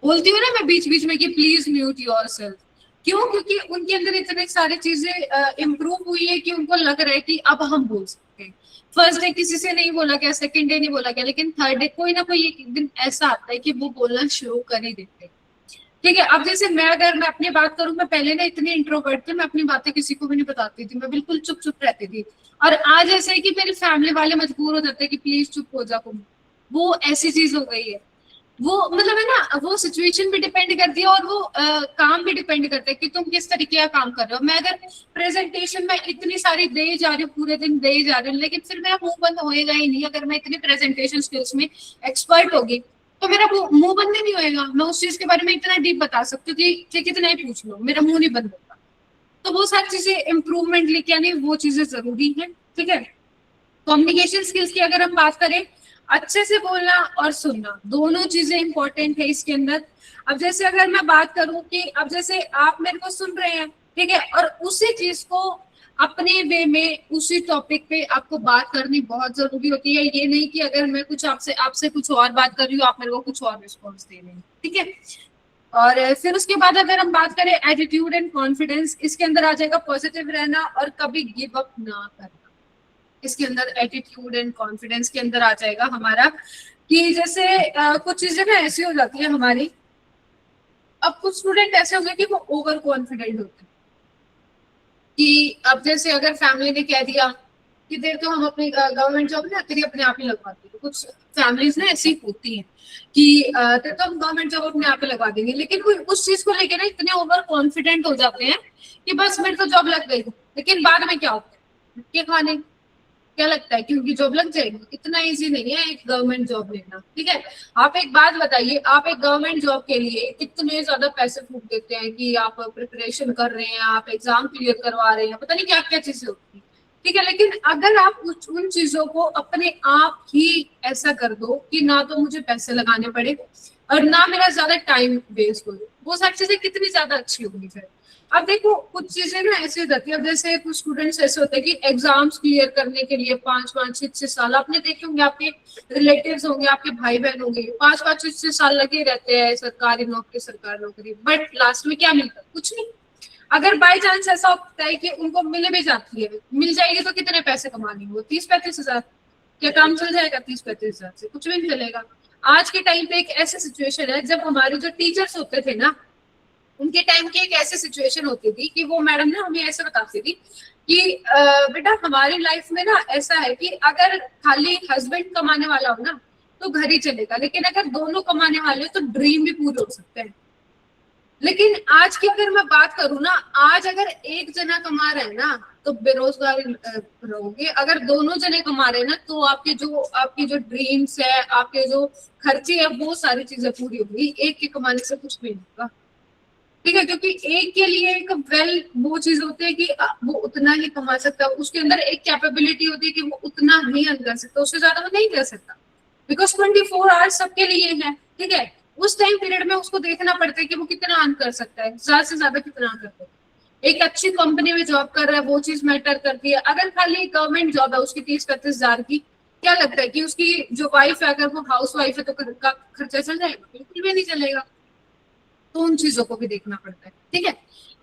बोलती हूँ ना मैं बीच बीच में कि प्लीज म्यूट योरसेल्फ, क्यों? क्योंकि उनके अंदर इतने सारी चीजें इम्प्रूव हुई है कि उनको लग रहा है कि अब हम बोल सकते हैं। फर्स्ट डे किसी से नहीं बोला गया, सेकंड डे नहीं बोला गया, लेकिन थर्ड डे कोई ना कोई एक दिन ऐसा आता है कि वो बोलना शुरू कर ही देते हैं, ठीक है। अब जैसे अगर मैं अपनी बात करूं, मैं पहले ना इतनी इंट्रोवर्ट थी, मैं अपनी बातें किसी को भी नहीं बताती थी, मैं बिल्कुल चुप चुप रहती थी, और आज ऐसा है कि मेरी फैमिली वाले मजबूर हो जाते हैं कि प्लीज चुप हो जा तुम। वो ऐसी चीज हो गई है, वो मतलब है ना, वो सिचुएशन भी डिपेंड करती है, और वो काम भी डिपेंड करता है कि तुम किस तरीके का काम कर रहे हो। मैं अगर प्रेजेंटेशन में इतनी सारी दे जा रही हूँ, पूरे दिन दे जा रही हूँ, लेकिन फिर मेरा मुंह बंद होएगा ही नहीं। अगर मैं इतनी प्रेजेंटेशन स्किल्स में एक्सपर्ट होगी तो मेरा मुंह बंद ही नहीं होएगा, मैं उस चीज के बारे में इतना डीप बता सकती हूँ कि कितना ही पूछ लो, मेरा मुंह नहीं बंद होगा। तो वो सारी चीजें इंप्रूवमेंट लेके आनी, वो चीजें जरूरी है, ठीक है। कम्युनिकेशन स्किल्स की अगर हम बात करें, अच्छे से बोलना और सुनना, दोनों चीजें इंपॉर्टेंट है इसके अंदर। अब जैसे अगर मैं बात करूं कि अब जैसे आप मेरे को सुन रहे हैं, ठीक है, और उसी चीज को अपने वे में उसी टॉपिक पे आपको बात करनी बहुत जरूरी होती है। ये नहीं कि अगर मैं कुछ आपसे कुछ और बात कर रही हूँ, आप मेरे को कुछ और रिस्पॉन्स दे रहे हैं, ठीक है। और फिर उसके बाद अगर हम बात करें एटीट्यूड एंड कॉन्फिडेंस, इसके अंदर आ जाएगा पॉजिटिव रहना और कभी गिव अप ना करना। इसके अंदर एटीट्यूड एंड कॉन्फिडेंस के अंदर आ जाएगा हमारा कि जैसे कुछ चीजें ना ऐसी हो जाती है हमारी। अब कुछ स्टूडेंट ऐसे होंगे कि वो ओवर कॉन्फिडेंट होते हैं, कि अब जैसे अगर फैमिली ने कह दिया कि देर तो हम अपनी गवर्नमेंट जॉब ना तेरी अपने आप ही लगवाते हैं। कुछ फैमिलीज ना ऐसी होती हैं कि तेरे तो हम गवर्नमेंट जॉब अपने आप ही लगवा देंगे, लेकिन कोई उस चीज को लेकर ना इतने ओवर कॉन्फिडेंट हो जाते हैं कि बस मेरी तो जॉब लग गई, लेकिन बाद में क्या होता है के खाने। क्या लगता है कि उनकी जॉब लग जाएगी? इतना इजी नहीं है एक गवर्नमेंट जॉब लेना, ठीक है। आप एक बात बताइए, आप एक गवर्नमेंट जॉब के लिए कितने ज्यादा पैसे फूक देते हैं कि आप प्रिपरेशन कर रहे हैं, आप एग्जाम क्लियर करवा रहे हैं, पता नहीं क्या क्या चीजें होती है, ठीक है। लेकिन अगर आप उन चीजों को अपने आप ही ऐसा कर दो कि ना तो मुझे पैसे लगाने पड़े और ना मेरा ज्यादा टाइम वेस्ट हो, वो सारी चीजें कितनी ज्यादा अच्छी होगी फिर। अब देखो कुछ चीजें ना ऐसी हो जाती है, अब जैसे कुछ स्टूडेंट्स ऐसे होते हैं कि एग्जाम्स क्लियर करने के लिए 5-5, 6-6 साल, आपने देखे होंगे, आपके रिलेटिव्स होंगे, आपके भाई बहन होंगे, 5-5, 6-6 साल लगे रहते हैं सरकारी नौकरी, बट लास्ट में क्या मिलता है? कुछ नहीं। अगर बाय चांस ऐसा होता है कि उनको मिल भी जाती है, मिल जाएगी तो कितने पैसे कमा लेंगे वो? 30-35 हजार। क्या काम चल जाएगा 30-35 हजार से? कुछ भी नहीं चलेगा। आज के टाइम पे एक ऐसी सिचुएशन है जब हमारे जो टीचर्स होते थे ना, उनके टाइम की एक ऐसी सिचुएशन होती थी कि वो मैडम ना हमें ऐसे बताती थी कि बेटा हमारी लाइफ में ना ऐसा है कि अगर खाली हस्बैंड कमाने वाला हो ना तो घर ही चलेगा, लेकिन अगर दोनों कमाने वाले हो तो ड्रीम भी पूरे हो सकते हैं। लेकिन आज की अगर मैं बात करूँ ना, आज अगर एक जना कमा रहा है ना तो बेरोजगार रहोगे, अगर दोनों जने कमा रहे हैं ना तो आपकी जो ड्रीम्स है, आपके जो खर्चे है, वो सारी चीजें पूरी होगी। एक के कमाने से कुछ भी नहीं होगा, ठीक है। क्योंकि एक के लिए एक वो चीज होती है कि वो उतना ही कमा सकता है, उसके अंदर एक कैपेबिलिटी होती है कि वो उतना ही अर्न कर सकता है, उससे ज्यादा वो नहीं कर सकता, बिकॉज 24 आवर्स सबके लिए है, ठीक है। उस टाइम पीरियड में उसको देखना पड़ता है कि वो कितना अर्न कर सकता है, ज्यादा से ज्यादा कितना अर्न कर सकता है। एक अच्छी कंपनी में जॉब कर रहा है, वो चीज मैटर करती है। अगर खाली गवर्नमेंट जॉब है उसकी 30-35 हजार की, क्या लगता है कि उसकी जो वाइफ है, अगर वो हाउस वाइफ है तो का खर्चा चल जाएगा? बिल्कुल भी नहीं चलेगा। तो उन चीजों को भी देखना पड़ता है, ठीक है।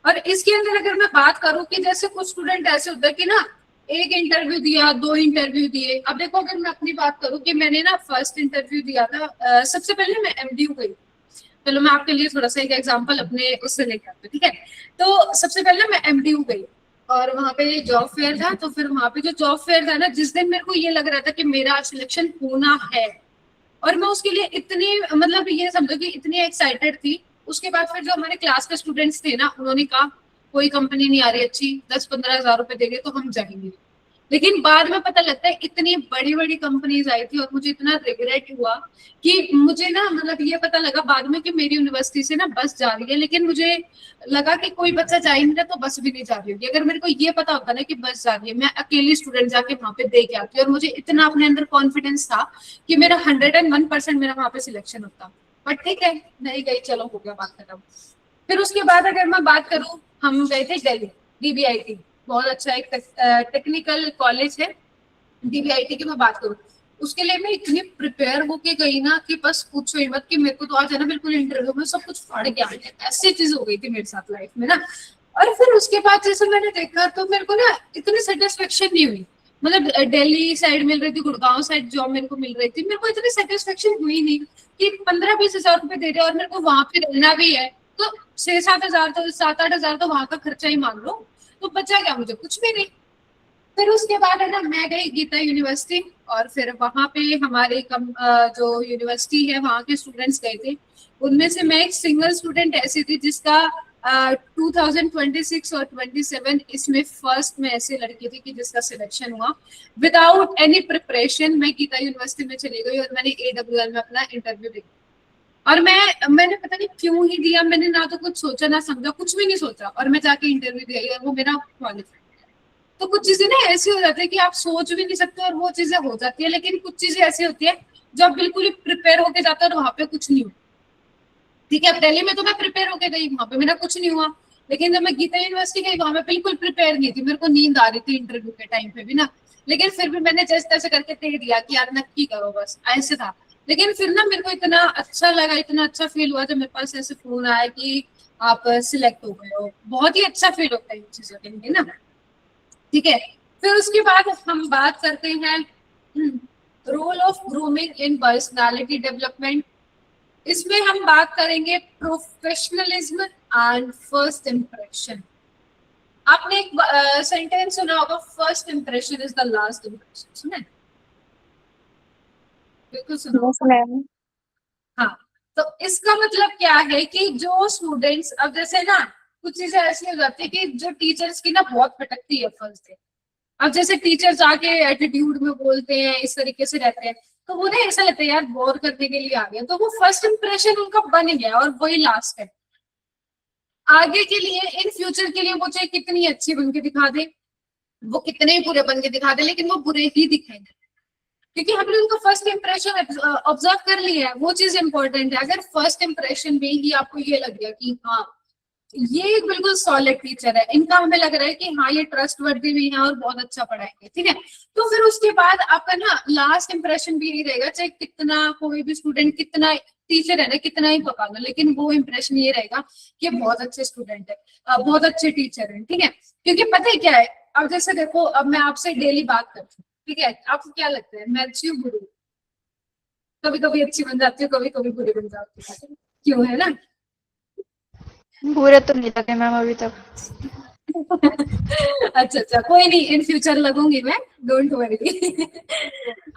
और इसके अंदर अगर मैं बात करूं कि जैसे कुछ स्टूडेंट ऐसे होते हैं कि ना एक इंटरव्यू दिया, 2 इंटरव्यू दिए। अब देखो अगर मैं अपनी बात करूं कि मैंने ना फर्स्ट इंटरव्यू दिया था, सबसे पहले मैं एमडीयू गई। चलो मैं आपके लिए थोड़ा सा एक एग्जांपल अपने उससे लेकर आती हूँ, ठीक है। तो सबसे पहले मैं एमडीयू गई और वहां पे जॉब फेयर था। तो फिर वहां पे जो जॉब फेयर था ना, जिस दिन मेरे को ये लग रहा था कि मेरा सिलेक्शन होना है और मैं उसके लिए इतनी, मतलब ये समझो कि इतनी एक्साइटेड थी। उसके बाद फिर जो हमारे क्लास के स्टूडेंट्स थे ना, उन्होंने कहा कोई कंपनी नहीं आ रही अच्छी, 10-15 हजार रुपए देंगे तो हम जाएंगे। लेकिन बाद में पता लगता है इतनी बड़ी बड़ी कंपनीज आई थी और मुझे इतना रिग्रेट हुआ कि मुझे ना, मतलब ये पता लगा बाद में कि मेरी यूनिवर्सिटी से ना बस जा रही है, लेकिन मुझे लगा कि कोई बच्चा जा ही नहीं रहा तो बस भी नहीं जा रही होगी। अगर मेरे को ये पता होता ना कि बस जा रही है, मैं अकेली स्टूडेंट जाके वहां पे दे के आती। और मुझे इतना अपने अंदर कॉन्फिडेंस था कि मेरा 101% मेरा वहां पे सिलेक्शन होता। बट ठीक है, नहीं गई, चलो हो गया, बात खत्म। फिर उसके बाद अगर मैं बात करूं, हम गए थे दिल्ली, डीबीआईटी, बहुत अच्छा एक टेक्निकल कॉलेज है डीबीआईटी की। मैं बात करूं उसके लिए मैं इतनी प्रिपेयर होके गई ना कि बस पूछो ही मत, कि मेरे को तो आज है ना बिल्कुल इंटरव्यू में सब कुछ फाड़ के आने, ऐसी चीज हो गई थी मेरे साथ लाइफ में ना। और फिर उसके बाद जैसे मैंने देखा तो मेरे को ना इतनी सेटिस्फेक्शन नहीं हुई। मतलब दिल्ली साइड मिल रही थी, गुड़गांव साइड जॉब मेरे को मिल रही थी, मेरे को इतनी सेटिस्फेक्शन हुई नहीं कि 15-20 हजार रुपए दे रहे और मेरे को वहां पे रहना भी है तो 6-7 हजार, तो 7-8 हजार तो वहां का खर्चा ही मान लो, तो बचा क्या मुझे? कुछ भी नहीं। फिर उसके बाद है ना मैं गई गीता यूनिवर्सिटी और फिर वहां पे हमारे जो यूनिवर्सिटी है वहां के स्टूडेंट्स गए थे। उनमें से मैं एक सिंगल स्टूडेंट ऐसी थी जिसका 2026 और 27 इसमें फर्स्ट में ऐसी लड़की थी कि जिसका सिलेक्शन हुआ विदाउट एनी प्रिपरेशन। मैं गीता यूनिवर्सिटी में चली गई और मैंने AWL में अपना इंटरव्यू दिया और मैंने पता नहीं क्यों ही दिया, मैंने ना तो कुछ सोचा ना समझा, कुछ भी नहीं सोचा, और मैं जाके इंटरव्यू दिया और वो मेरा क्वालिफाइड। तो कुछ चीजें ना ऐसी हो जाती है कि आप सोच भी नहीं सकते और वो चीजें हो जाती है। लेकिन कुछ चीजें ऐसी होती है जो आप बिल्कुल ही प्रिपेयर होके जाते हो और वहां पे कुछ नहीं हुआ, ठीक है। अब दिल्ली में तो मैं प्रिपेयर होके गई, वहां पे मेरा कुछ नहीं हुआ। लेकिन जब मैं गीता यूनिवर्सिटी गई वहां मैं बिल्कुल प्रिपेयर नहीं थी, मेरे को नींद आ रही थी इंटरव्यू के टाइम पे भी ना, लेकिन फिर भी मैंने जैसे तैसे करके दे दिया कि यार नक्की करो, बस ऐसे था। लेकिन फिर ना मेरे को इतना अच्छा लगा, इतना अच्छा फील हुआ जब मेरे पास ऐसे फोन आया कि आप सिलेक्ट हो गए हो। बहुत ही अच्छा फील होता है इन चीजों के लिए ना, ठीक है। फिर उसके बाद हम बात करते हैं role of grooming in personality development. इसमें हम बात करेंगे प्रोफेशनलिज्म एंड फर्स्ट इंप्रेशन। आपने एक सेंटेंस सुना होगा, first impression is the last impression, सुना है? बिल्कुल सुना। Yes ma'am. हाँ, तो इसका मतलब क्या है कि जो स्टूडेंट्स, अब जैसे ना कुछ चीजें ऐसी हो जाती है कि जो टीचर्स की ना बहुत भटकती है फर्स्ट डे। अब जैसे टीचर्स आके एटीट्यूड में बोलते हैं, इस तरीके से रहते हैं, तो उन्हें ऐसा लगता है यार बोर करने के लिए आ गया, तो वो फर्स्ट इंप्रेशन उनका बन गया और वही लास्ट है। आगे के लिए, इन फ्यूचर के लिए वो चाहे कितनी अच्छी बन के दिखा दे, वो कितने ही बुरे बन के दिखा दे, लेकिन वो बुरे ही दिखेंगे, क्योंकि हमने उनका फर्स्ट इंप्रेशन ऑब्जर्व कर लिया है। वो चीज इंपॉर्टेंट है। अगर फर्स्ट इंप्रेशन में ही आपको ये लग गया कि हाँ ये बिल्कुल सॉलिड टीचर है, इनका हमें लग रहा है कि हाँ ये ट्रस्ट वर्दी भी है और बहुत अच्छा पढ़ाएंगे, ठीक है, तो फिर उसके बाद आपका ना लास्ट इंप्रेशन भी यही रहेगा, चाहे कितना कोई भी स्टूडेंट, कितना टीचर है ना, कितना ही पका लो, लेकिन वो इंप्रेशन ये रहेगा कि बहुत अच्छे स्टूडेंट है, बहुत अच्छे टीचर है, ठीक है। क्योंकि पता है क्या है, अब जैसे देखो, अब मैं आपसे डेली बात करती हूँ, ठीक है, आपको क्या लगता है मैं अच्छी हूँ बुरी? कभी कभी अच्छी बन जाती हूँ, कभी कभी बुरी बन जाती हूँ, क्यों, है ना? बुरे तो नहीं लगे मैम अभी तक। अच्छा, कोई नहीं, इन फ्यूचर लगूंगी मैं, डोंट वरी।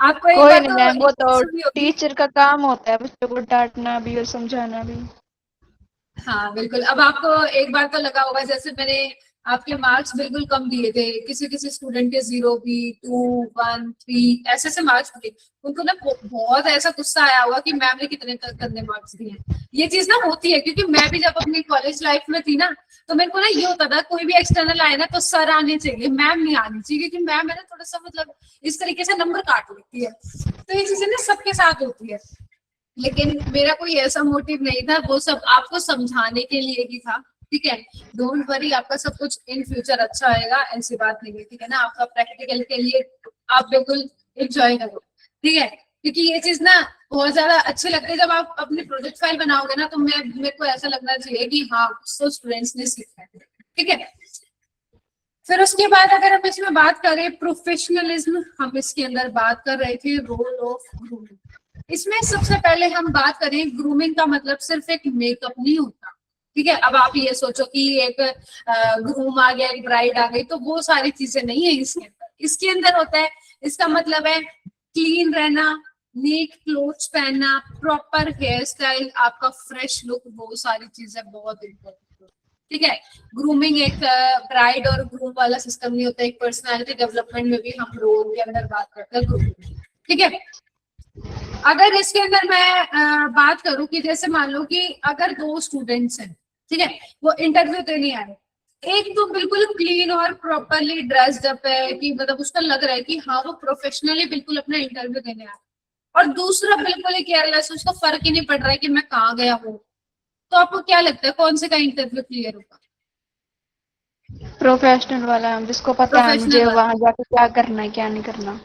आपको एक कोई बात नहीं मैम, वो तो सुनी होगी। टीचर का काम होता है बच्चों को डांटना भी और समझाना भी। हाँ बिल्कुल। अब आपको एक बार तो लगा होगा, जैसे मैंने आपके मार्क्स बिल्कुल कम दिए थे, किसी किसी स्टूडेंट के 0 भी, 2, 1, 3 ऐसे ऐसे मार्क्स दिए, उनको ना बहुत ऐसा गुस्सा आया होगा कि मैम ने कितने गंदे मार्क्स दिए हैं। ये चीज ना होती है, क्योंकि मैं भी जब अपनी कॉलेज लाइफ में थी ना, तो मेरे को ना ये होता था, कोई भी एक्सटर्नल आए ना तो सर आने चाहिए, मैम नहीं आनी चाहिए, क्योंकि मैम है ना थोड़ा सा मतलब इस तरीके से नंबर काट लेती है। तो ये चीजें ना सबके साथ होती है, लेकिन मेरा कोई ऐसा मोटिव नहीं था, वो सब आपको समझाने के लिए ही था, ठीक है। डोंट वरी, आपका सब कुछ इन फ्यूचर अच्छा आएगा, ऐसी बात नहीं है, ठीक है ना। आपका प्रैक्टिकल के लिए आप बिल्कुल एंजॉय करो, ठीक है, क्योंकि ये चीज ना बहुत ज्यादा अच्छी लगती है। जब आप अपनी प्रोजेक्ट फाइल बनाओगे ना, तो मेरे को ऐसा लगना चाहिए कि हाँ कुछ तो स्टूडेंट्स ने सीखा है, ठीक है। फिर उसके बाद अगर हम इसमें बात करें प्रोफेशनलिज्म, हम इसके अंदर बात कर रहे थे रोल ऑफ ग्रूमिंग। इसमें सबसे पहले हम बात करें, ग्रूमिंग का मतलब सिर्फ एक मेकअप नहीं होता, ठीक है। अब आप ये सोचो कि एक ग्रूम आ गया, एक ब्राइड आ गई, तो वो सारी चीजें नहीं है इसके अंदर। इसके अंदर होता है, इसका मतलब है क्लीन रहना, नीट क्लोथ्स पहनना, प्रॉपर हेयर स्टाइल, आपका फ्रेश लुक, वो सारी चीजें बहुत इंपॉर्टेंट, ठीक है। ग्रूमिंग एक ब्राइड और ग्रूम वाला सिस्टम नहीं होता, एक पर्सनालिटी डेवलपमेंट में भी हम रोल के अंदर बात करते हैं ग्रूमिंग, ठीक है। अगर इसके अंदर मैं बात करूं कि जैसे मान लो कि अगर 2 स्टूडेंट्स हैं, ठीक है, वो इंटरव्यू देने आए, एक तो बिल्कुल क्लीन और प्रॉपरली ड्रेस्ड अप है कि मतलब उसका लग रहा है कि हाँ वो प्रोफेशनली बिल्कुल अपना इंटरव्यू देने आया, और दूसरा बिल्कुल ही केयरलेस, उसको फर्क ही नहीं पड़ रहा है कि मैं कहाँ गया हूँ, तो आपको क्या लगता है कौन से का इंटरव्यू क्लियर होगा? प्रोफेशनल वाला, जिसको पता है मुझे वहां जाके क्या करना है क्या नहीं करना।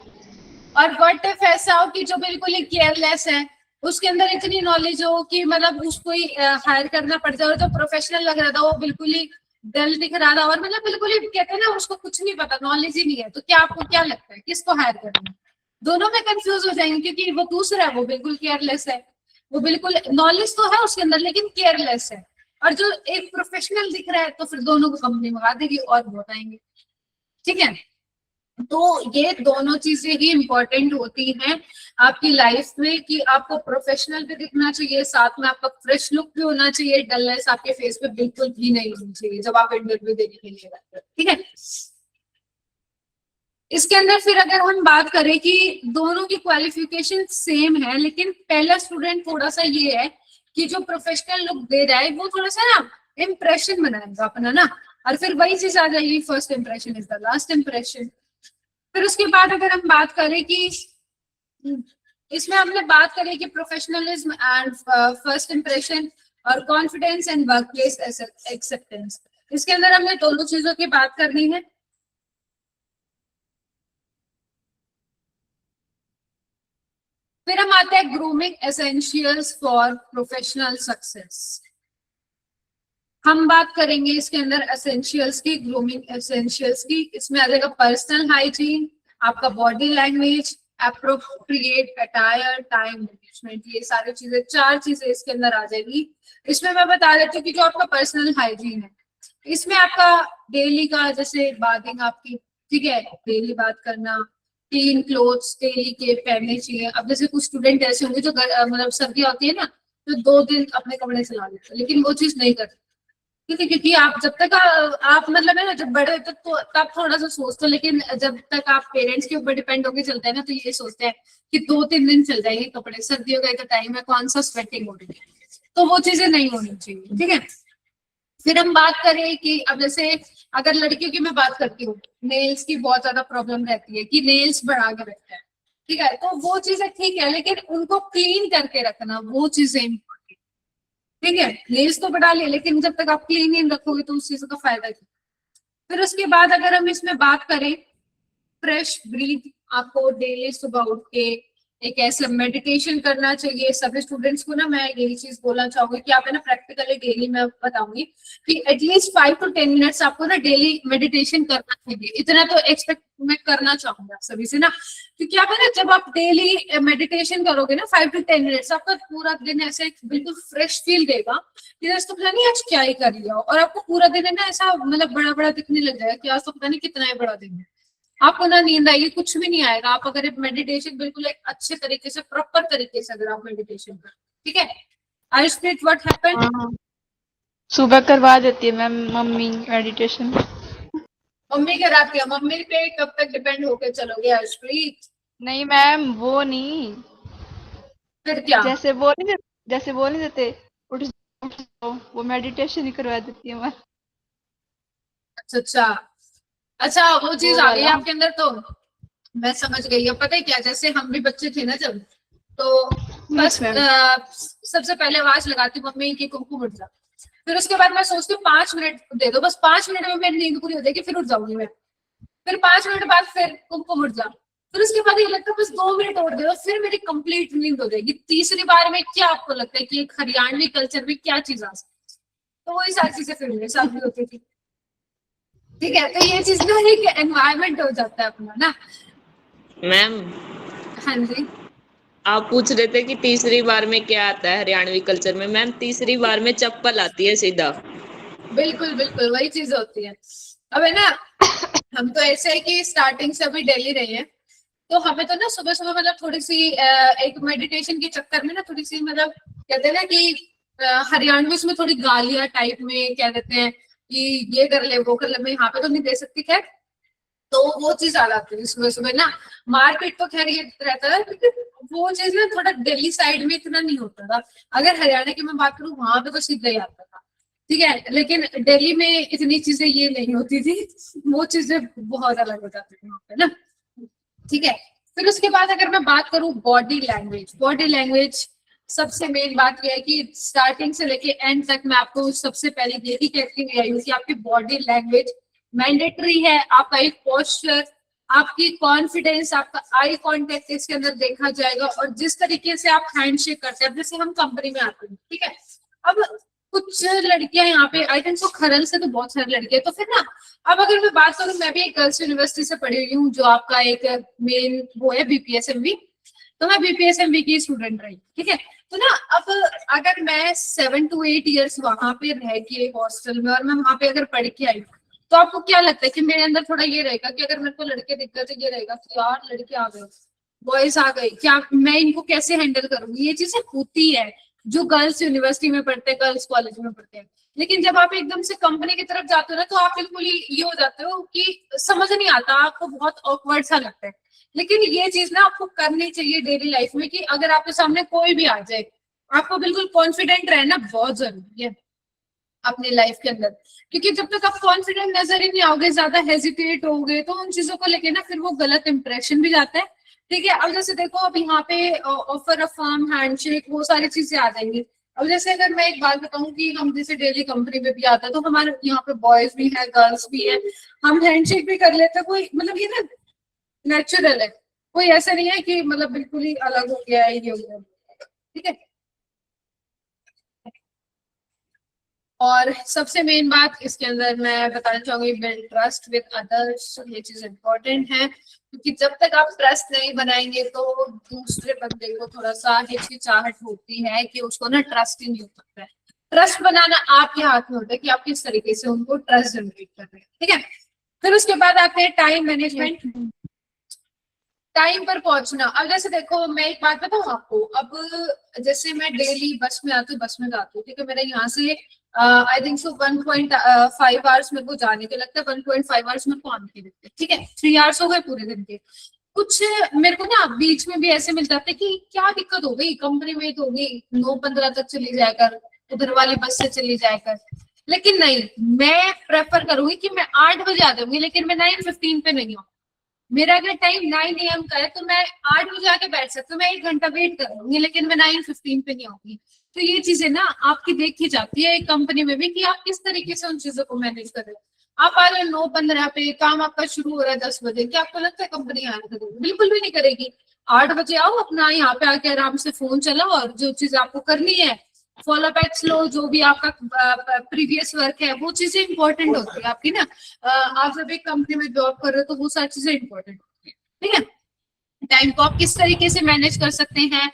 और व्हाट इफ ऐसा हो कि जो बिल्कुल ही केयरलेस है, उसके अंदर इतनी नॉलेज हो कि मतलब उसको ही हायर करना पड़ जाए, और जो प्रोफेशनल लग रहा था वो बिल्कुल ही डल दिख रहा था, और मतलब बिल्कुल ही कहते हैं ना उसको कुछ नहीं पता, नॉलेज ही नहीं है, तो क्या आपको क्या लगता है किसको हायर करना है? दोनों में कंफ्यूज हो जाएंगे, क्योंकि वो दूसरा है वो बिल्कुल केयरलेस है, वो बिल्कुल नॉलेज तो है उसके अंदर लेकिन केयरलेस है, और जो एक प्रोफेशनल दिख रहा है, तो फिर दोनों को कंपनी मंगा देगी और बहुत आएंगे, ठीक है। तो ये दोनों चीजें ही इंपॉर्टेंट होती हैं आपकी लाइफ में, कि आपको प्रोफेशनल भी दिखना चाहिए, साथ में आपका फ्रेश लुक भी होना चाहिए, डलनेस आपके फेस पे बिल्कुल भी नहीं होनी चाहिए जब आप इंटरव्यू देने के लिए जाते हैं, ठीक है। इसके अंदर फिर अगर हम बात करें कि दोनों की क्वालिफिकेशन सेम है, लेकिन पहला स्टूडेंट थोड़ा सा ये है कि जो प्रोफेशनल लुक दे रहा है वो थोड़ा सा ना इम्प्रेशन बनाएगा अपना ना, और फिर वही चीज आ जाएगी, first impression is the last impression. फिर उसके बाद अगर हम बात करें कि इसमें हमने बात करें कि प्रोफेशनलिज्म एंड फर्स्ट इंप्रेशन और confidence and work place acceptance, इसके अंदर हमने दोनों चीजों की बात करनी है। फिर हम आते हैं grooming essentials for professional success. हम बात करेंगे इसके अंदर एसेंशियल्स की, ग्रूमिंग एसेंशियल्स की। इसमें आ जाएगा पर्सनल हाइजीन, आपका body language, appropriate attire, time management, ये सारी चीजें 4 चीजें इसके अंदर आ जाएगी। इसमें मैं बता देती हूँ कि जो आपका पर्सनल हाइजीन है, इसमें आपका डेली का जैसे बाथिंग आपकी, ठीक है, डेली बात करना, क्लीन क्लोथ्स डेली के पहनने चाहिए। अब जैसे कुछ स्टूडेंट ऐसे होंगे जो मतलब सर्दी होती है ना तो 2 दिन अपने कपड़े चला लेते हैं, लेकिन वो चीज नहीं करते, ठीक है, क्योंकि आप जब तक आप मतलब है ना जब बड़े होते तो तब थोड़ा सा सोचते हो, लेकिन जब तक आप पेरेंट्स के ऊपर डिपेंड होकर चलते हैं ना तो ये सोचते हैं कि 2-3 दिन चल जाएंगे कपड़े, सर्दियों का एक टाइम है, कौन सा स्वेटिंग हो रही है, तो वो चीजें नहीं होनी चाहिए, ठीक है। फिर हम बात करें कि अब जैसे अगर लड़कियों की मैं बात करती हूँ, नेल्स की बहुत ज्यादा प्रॉब्लम रहती है कि नेल्स बढ़ा के रखते हैं, ठीक है, तो वो चीजें ठीक है, लेकिन उनको क्लीन करके रखना, वो चीजें इम्पोर्टेंट, ठीक है। नेल्स तो बढ़ा ले, लेकिन जब तक आप क्लीन नहीं रखोगे तो उस चीज का फायदा क्या। फिर उसके बाद अगर हम इसमें बात करें, फ्रेश ब्रीथ, आपको डेली सुबह उठ के एक ऐसा मेडिटेशन करना चाहिए। सभी स्टूडेंट्स को ना मैं यही चीज बोलना चाहूंगी कि आप है ना प्रैक्टिकली डेली मैं बताऊंगी कि एटलीस्ट 5 to 10 मिनट्स आपको ना डेली मेडिटेशन करना चाहिए। इतना तो एक्सपेक्ट मैं करना चाहूंगी आप सभी से ना, क्योंकि आप है ना जब आप डेली मेडिटेशन करोगे ना 5 to 10 मिनट्स, आपका पूरा दिन ऐसे बिल्कुल फ्रेश फील देगा कि आज तो पता नहीं आज क्या ही कर लिया, और आपको पूरा दिन है ना ऐसा मतलब बड़ा बड़ा दिखने लग जाएगा कि आज तो पता नहीं कितना ही बड़ा दिन है। आपको ना नींद आएगी, कुछ भी नहीं आएगा। आप अगर मेडिटेशन बिल्कुल एक अच्छे तरीके से प्रॉपर तरीके से अगर आप मेडिटेशन करें, ठीक है। आई स्प्लिट व्हाट हैपेंड, हाँ, सुबह करवा देती है मैम मम्मी मेडिटेशन। मम्मी कराती है, मम्मी पे कब तक डिपेंड होकर चलोगे अर्शप्रीत? नहीं मैम वो नहीं, फिर क्या? जैसे बोल नहीं देते उठ जाओ, वो मेडिटेशन ही करवा देती है मैम। अच्छा अच्छा अच्छा, वो चीज वो आ गई वाला। आपके अंदर, तो मैं समझ गई। अब पता है क्या, जैसे हम भी बच्चे थे ना जब, तो बस Yes, ma'am. सबसे पहले आवाज लगाती मम्मी की कुमकुम उठ जा, फिर उसके बाद मैं सोचती हूँ 5 मिनट दे दो, बस 5 मिनट में मेरी नींद पूरी हो जाएगी, फिर उठ जाऊंगी मैं। फिर 5 मिनट बाद फिर कुमकुम उठ जा, फिर उसके बाद ये लगता है बस 2 मिनट और दे दो, फिर मेरी कंप्लीट नींद हो जाएगी। तीसरी बार में क्या आपको लगता है कि एक हरियाणवी कल्चर में क्या चीज आ सकती है? तो वही सारी चीजें फिर मेरे साथ भी होती थी, ठीक है। तो ये चीज ना एक एनवायरमेंट हो जाता है अपना ना। मैम हाँ जी, आप पूछ रहे थे कि तीसरी बार में क्या आता है हरियाणवी कल्चर में। मैम तीसरी बार में चप्पल आती है सीधा। बिल्कुल बिल्कुल वही चीज होती है। अब है ना हम तो ऐसे है कि स्टार्टिंग से अभी दिल्ली रहे हैं, तो हमें तो ना सुबह सुबह मतलब थोड़ी सी एक मेडिटेशन के चक्कर में ना थोड़ी सी मतलब कहते हैं ना कि हरियाणवी में थोड़ी गालियां टाइप में कह देते हैं कि ये कर ले वो कर ले, मैं यहाँ पे तो नहीं दे सकती खैर, तो वो चीज आ जाती है सुबह सुबह ना। मार्केट तो खैर ये रहता है, लेकिन वो चीज ना थोड़ा दिल्ली साइड में इतना नहीं होता था। अगर हरियाणा की मैं बात करूँ वहां पे तो सीधा ही आता था, ठीक है, लेकिन दिल्ली में इतनी चीजें ये नहीं होती थी, वो चीजें बहुत अलग हो जाती थी वहां पे ना, ठीक है। फिर उसके बाद अगर मैं बात करूं बॉडी लैंग्वेज सबसे मेन बात यह है कि स्टार्टिंग से लेके एंड तक मैं आपको सबसे पहले यही कहती हूँ कि आपकी बॉडी लैंग्वेज मैंडेटरी है। आपका एक पोस्चर, आपकी कॉन्फिडेंस, आपका आई कांटेक्ट इसके अंदर देखा जाएगा, और जिस तरीके से आप हैंडशेक करते हैं। अब जैसे हम कंपनी में आते हैं, ठीक है, अब कुछ लड़कियां यहाँ पे आई थिंक सो खरल से तो बहुत सारी लड़कियां, तो फिर ना अब अगर मैं बात करूं, मैं भी एक गर्ल्स यूनिवर्सिटी से पढ़ी हुई हूँ जो आपका एक मेन वो है BPSMB, तो मैं BPSMB की स्टूडेंट रही, ठीक है। तो ना अब अगर मैं 7 to 8 ईयर्स वहां पे रह के हॉस्टल में और मैं वहां पे अगर पढ़ के आई, तो आपको क्या लगता है कि मेरे अंदर थोड़ा ये रहेगा कि अगर मेरे को लड़के दिख गए तो ये रहेगा कि यार लड़के आ गए, बॉयज आ गए, क्या मैं इनको कैसे हैंडल करूंगी? ये चीजें होती है जो गर्ल्स यूनिवर्सिटी में पढ़ते हैं, गर्ल्स कॉलेज में पढ़ते हैं। लेकिन जब आप एकदम से कंपनी की तरफ जाते हो ना, तो आप बिल्कुल ही ये हो जाते हो कि समझ नहीं आता, आपको बहुत ऑकवर्ड सा लगता है। लेकिन ये चीज ना आपको करनी चाहिए डेली लाइफ में कि अगर आपके सामने कोई भी आ जाए, आपको बिल्कुल कॉन्फिडेंट रहना बहुत जरूरी है अपनी लाइफ के अंदर, क्योंकि जब तक आप कॉन्फिडेंट नजर ही नहीं आओगे, ज्यादा हेजिटेट होगे, तो उन चीजों को लेके ना फिर वो गलत इंप्रेशन भी जाता है, ठीक है। अब जैसे देखो अब यहाँ पे ऑफर अ फर्म, हैंडशेक, वो सारी चीजें आ जाएंगी। अब जैसे अगर मैं एक बात बताऊं कि हम जैसे डेली कंपनी में भी आता है, तो हमारे यहाँ पे बॉयज भी है, गर्ल्स भी है, हम हैंडशेक भी कर लेते हैं। कोई मतलब ये ना नेचुरल है, कोई ऐसा नहीं है कि मतलब बिल्कुल ही अलग हो गया है, ये हो गया, ठीक है। और सबसे मेन बात इसके अंदर मैं बताना चाहूंगी, बिल्ड ट्रस्ट विद अदर्स। ये चीज इंपॉर्टेंट है, क्योंकि जब तक आप ट्रस्ट नहीं बनाएंगे तो दूसरे बंदे को थोड़ा सा हिचकिचाहट होती है कि उसको ना ट्रस्ट ही नहीं हो सकता है। ट्रस्ट बनाना आपके हाथ में होता है कि आप किस तरीके से उनको ट्रस्ट जनरेट कर रहे हैं, ठीक है। फिर उसके बाद आते हैं टाइम मैनेजमेंट, टाइम पर पहुंचना। अब जैसे देखो मैं एक बात बताऊं आपको, अब जैसे मैं डेली बस में आती हूँ, बस में जाती हूँ, ठीक है, मेरा यहाँ से आई थिंक सो 1.5 आवर्स मेरे को जाने के लगता है, 1.5 आवर्स मेरे को आने के लगते हैं, ठीक है, 3 आवर्स हो गए पूरे दिन के। कुछ मेरे को ना बीच में भी ऐसे मिल जाते हैं कि क्या दिक्कत हो गई, कंपनी में तो होगी 9:15 तक चली जाया कर, उधर वाली बस से चली जाया कर। लेकिन नहीं, मैं प्रेफर करूंगी कि मैं 8 बजे आ जाऊंगी, लेकिन मैं 9:15 पे नहीं हूँ। मेरा अगर टाइम 9 AM का है तो मैं 8 बजे आके बैठ सकती हूँ, मैं 1 घंटा वेट करूंगी, लेकिन मैं 9:15 पे नहीं आऊंगी। तो ये चीजें ना आपकी देखी जाती है एक कंपनी में भी कि आप किस तरीके से उन चीजों को मैनेज कर रहे हो। आप आ रहे हो 9:15 पे, काम आपका शुरू हो रहा है 10 बजे, क्या आपको लगता है कंपनी यहाँ करेगी? बिल्कुल भी नहीं करेगी। 8 बजे आओ, अपना यहाँ पे आके आराम से फोन चलाओ और जो चीज आपको करनी है फॉलो बैक्स लो, जो भी आपका प्रीवियस वर्क है वो चीजें इंपॉर्टेंट होती है आपकी ना। आप जब एक कंपनी में जॉब कर रहे हो तो वो सारी चीजें इंपॉर्टेंट होती है, ठीक है। टाइम को आप किस तरीके से मैनेज कर सकते हैं।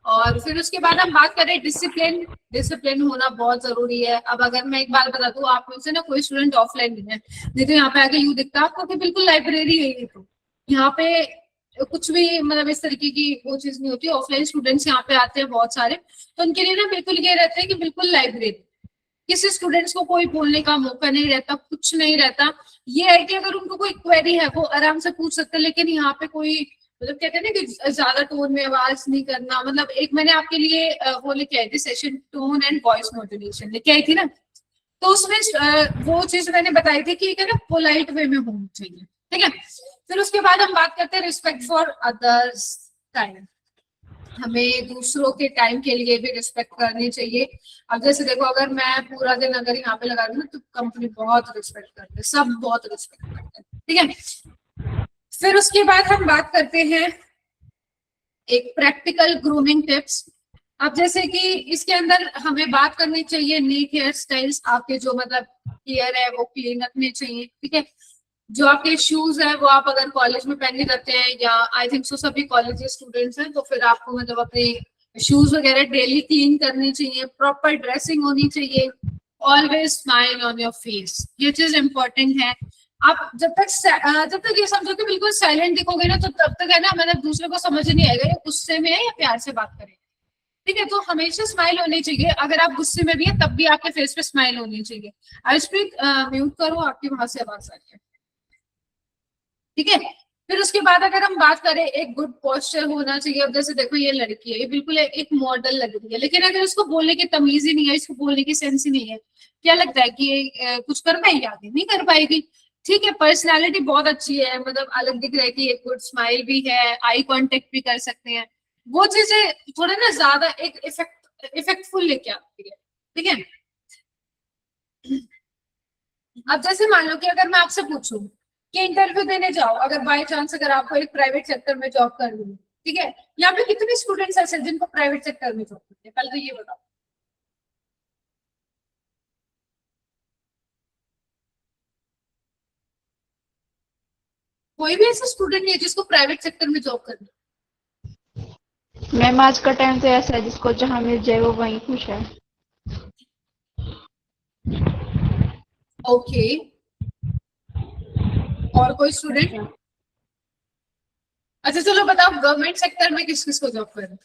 और फिर उसके बाद हम बात करें डिसिप्लिन, डिसिप्लिन होना बहुत जरूरी है। अब अगर मैं एक बात बता दूं, आप में से ना कोई स्टूडेंट ऑफलाइन नहीं है, नहीं तो यहाँ पे आगे यू दिखता है आपको कि बिल्कुल लाइब्रेरी है ये, तो यहाँ पे कुछ भी मतलब इस तरीके की वो चीज नहीं होती। ऑफलाइन स्टूडेंट्स यहाँ पे आते हैं बहुत सारे, तो उनके लिए ना बिल्कुल ये रहता है कि बिल्कुल लाइब्रेरी, किसी स्टूडेंट्स को कोई बोलने का मौका नहीं रहता, कुछ नहीं रहता। ये है कि अगर उनको कोई क्वेरी है वो आराम से पूछ सकते हैं, लेकिन यहाँ पे कोई मतलब कहते हैं ना कि ज्यादा टोन में आवाज नहीं करना। मतलब एक मैंने आपके लिए वो लेके आई थी session, tone and voice modulation लेके आई थी ना, तो उसमें वो चीज मैंने बताई थी कि ना पोलाइट वे में होनी चाहिए, ठीक है। फिर उसके बाद हम बात करते हैं रिस्पेक्ट फॉर अदर्स टाइम, हमें दूसरों के टाइम के लिए भी रिस्पेक्ट करनी चाहिए। अब जैसे देखो, अगर मैं पूरा दिन अगर यहाँ पे लगा दूँ तो कंपनी बहुत रिस्पेक्ट करते हैं, सब बहुत रिस्पेक्ट करते हैं, ठीक है। फिर उसके बाद हम बात करते हैं एक प्रैक्टिकल ग्रूमिंग टिप्स। अब जैसे कि इसके अंदर हमें बात करनी चाहिए नीट हेयर स्टाइल्स, आपके जो मतलब हेयर है वो क्लीन रखने चाहिए, ठीक है। जो आपके शूज है वो आप अगर कॉलेज में पहन के जाते हैं, या आई थिंक सो सभी कॉलेज स्टूडेंट्स हैं, तो फिर आपको मतलब अपने शूज वगैरह डेली क्लीन करनी चाहिए, प्रॉपर ड्रेसिंग होनी चाहिए, always smile on your face, ये चीज इंपॉर्टेंट है। आप जब तक ये समझो कि बिल्कुल साइलेंट दिखोगे ना, तो तब तक है ना मतलब दूसरे को समझ नहीं आएगा ये गुस्से में है या प्यार से बात करें, ठीक है। तो हमेशा स्माइल होनी चाहिए, अगर आप गुस्से में भी है तब भी आपके फेस पे स्माइल होनी चाहिए। आयुष्प्रीत म्यूट करो, आपकी वहां से आवाज आ रही है, ठीक है। फिर उसके बाद अगर हम बात करें, एक गुड पोस्चर होना चाहिए। अब जैसे देखो ये लड़की है, ये बिल्कुल एक मॉडल लग रही है, लेकिन अगर इसको बोलने की तमीज ही नहीं है, इसको बोलने की सेंस ही नहीं है, क्या लगता है कि ये कुछ कर पाएगी? आगे नहीं कर पाएगी, ठीक है। पर्सनालिटी बहुत अच्छी है, मतलब अलग दिख रहा है कि एक गुड स्माइल भी है, आई कांटेक्ट भी कर सकते हैं, वो चीजें थोड़ा ना ज्यादा एक इफेक्टफुल लेके आती है, ठीक है। अब जैसे मान लो कि अगर मैं आपसे पूछूं कि इंटरव्यू देने जाओ, अगर बाय चांस अगर आपको एक प्राइवेट सेक्टर में जॉब करनी है, ठीक है, यहाँ पे कितने स्टूडेंट्स ऐसे हैं जिनको प्राइवेट सेक्टर में जॉब करनी है? पहले तो ये बताओ। कोई भी ऐसा स्टूडेंट नहीं है जिसको प्राइवेट सेक्टर में जॉब करनी है। मैम आज का टाइम तो ऐसा है, जिसको जहाँ मिल जाए वो वहीं खुश है। ओके, और कोई स्टूडेंट? अच्छा चलो बताओ, गवर्नमेंट सेक्टर में किस किस को जॉब करना है?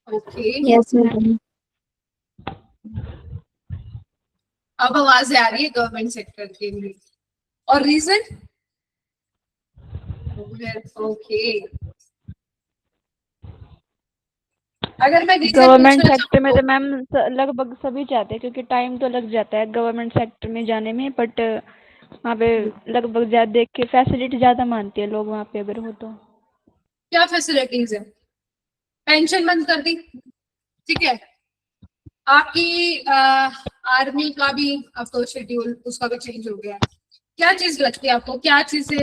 Okay, yes ma'am. अब आवाज आ रही है गवर्नमेंट सेक्टर के लिए, और रीजन? ओके, अगर मैं रीजन गवर्नमेंट पूछना सेक्टर में चाहूँ तो मैम लगभग सभी चाहते हैं, क्योंकि टाइम तो लग जाता है गवर्नमेंट सेक्टर में जाने में, बट वहाँ पे लगभग ज्यादा देख के फैसिलिटी ज्यादा मानते हैं लोग वहाँ पे अगर हो तो। क्या फैसिलिटीज है? पेंशन बंद कर दी, ठीक है। आपकी आर्मी का भी अब तो शेड्यूल उसका भी चेंज हो गया है। क्या चीज लगती है आपको, क्या चीजें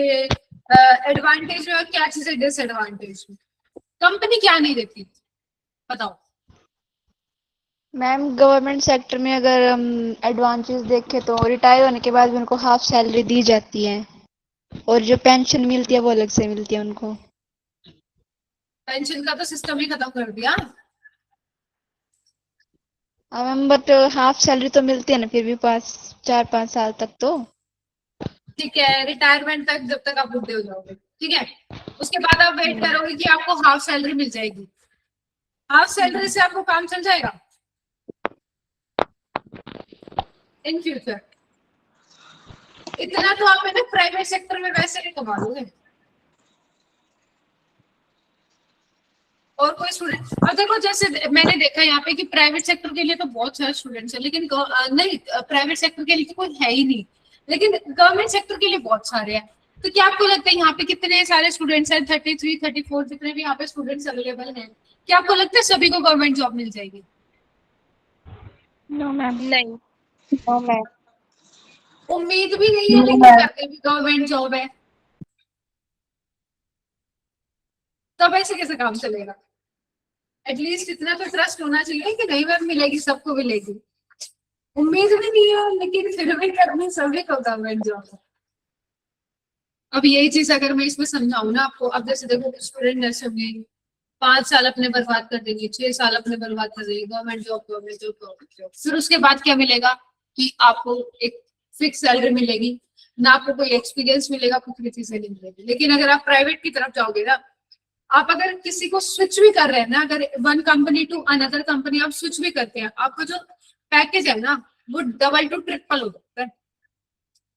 एडवांटेज में और क्या चीजें डिसएडवांटेज में? कंपनी क्या नहीं देती, बताओ। मैम गवर्नमेंट सेक्टर में अगर हम एडवांटेज देखें तो रिटायर होने के बाद भी उनको हाफ सैलरी दी जाती है, और जो पेंशन मिलती है वो अलग से मिलती है उनको। पेंशन का तो सिस्टम ही खत्म कर दिया। अब मैम बट हाफ सैलरी तो मिलती है ना फिर भी 4-5 साल तक तो। ठीक है, रिटायरमेंट तक, जब तक आप बुढ़े हो जाओगे, ठीक है, उसके बाद आप वेट करोगे कि आपको हाफ सैलरी मिल जाएगी। हाफ सैलरी से आपको काम चल जाएगा इन फ्यूचर। इतना तो आप है ना प्राइवेट सेक्टर में वैसे नहीं कमा लोगे। और कोई स्टूडेंट, अब देखो जैसे मैंने देखा यहाँ पे कि प्राइवेट सेक्टर के लिए तो बहुत सारे स्टूडेंट्स हैं, लेकिन नहीं, प्राइवेट सेक्टर के लिए तो कोई है ही नहीं, लेकिन गवर्नमेंट सेक्टर के लिए बहुत सारे हैं। तो क्या आपको लगता है यहाँ पे कितने सारे स्टूडेंट्स हैं, 33-34 जितने भी यहाँ पे स्टूडेंट्स अवेलेबल हैं, क्या आपको लगता है सभी को गवर्नमेंट जॉब मिल जाएगी? No ma'am. नहीं। No ma'am. उम्मीद भी नहीं है, लेकिन करते भी गवर्नमेंट जॉब है, तब ऐसे कैसे काम चलेगा? एटलीस्ट इतना तो ट्रस्ट होना चाहिए कि नहीं मैम मिलेगी, सबको मिलेगी। उम्मीद भी नहीं है, लेकिन फिर भी करनी सभी को गवर्नमेंट जॉब है। अब यही चीज अगर मैं इसमें समझाऊं ना आपको, अब जैसे देखो स्टूडेंट नर्स होंगे, 5 साल अपने बर्बाद कर देंगे, 6 साल अपने बर्बाद कर देंगे, government job government job government job, फिर उसके बाद क्या मिलेगा कि आपको एक फिक्स सैलरी मिलेगी, ना आपको कोई एक्सपीरियंस मिलेगा, कुछ भी चीजें नहीं मिलेगी। लेकिन अगर आप प्राइवेट की तरफ जाओगे ना, आप अगर किसी को स्विच भी कर रहे हैं ना, अगर one company to another company आप स्विच भी करते हैं, आपका जो पैकेज है ना वो डबल टू ट्रिपल हो जाता है।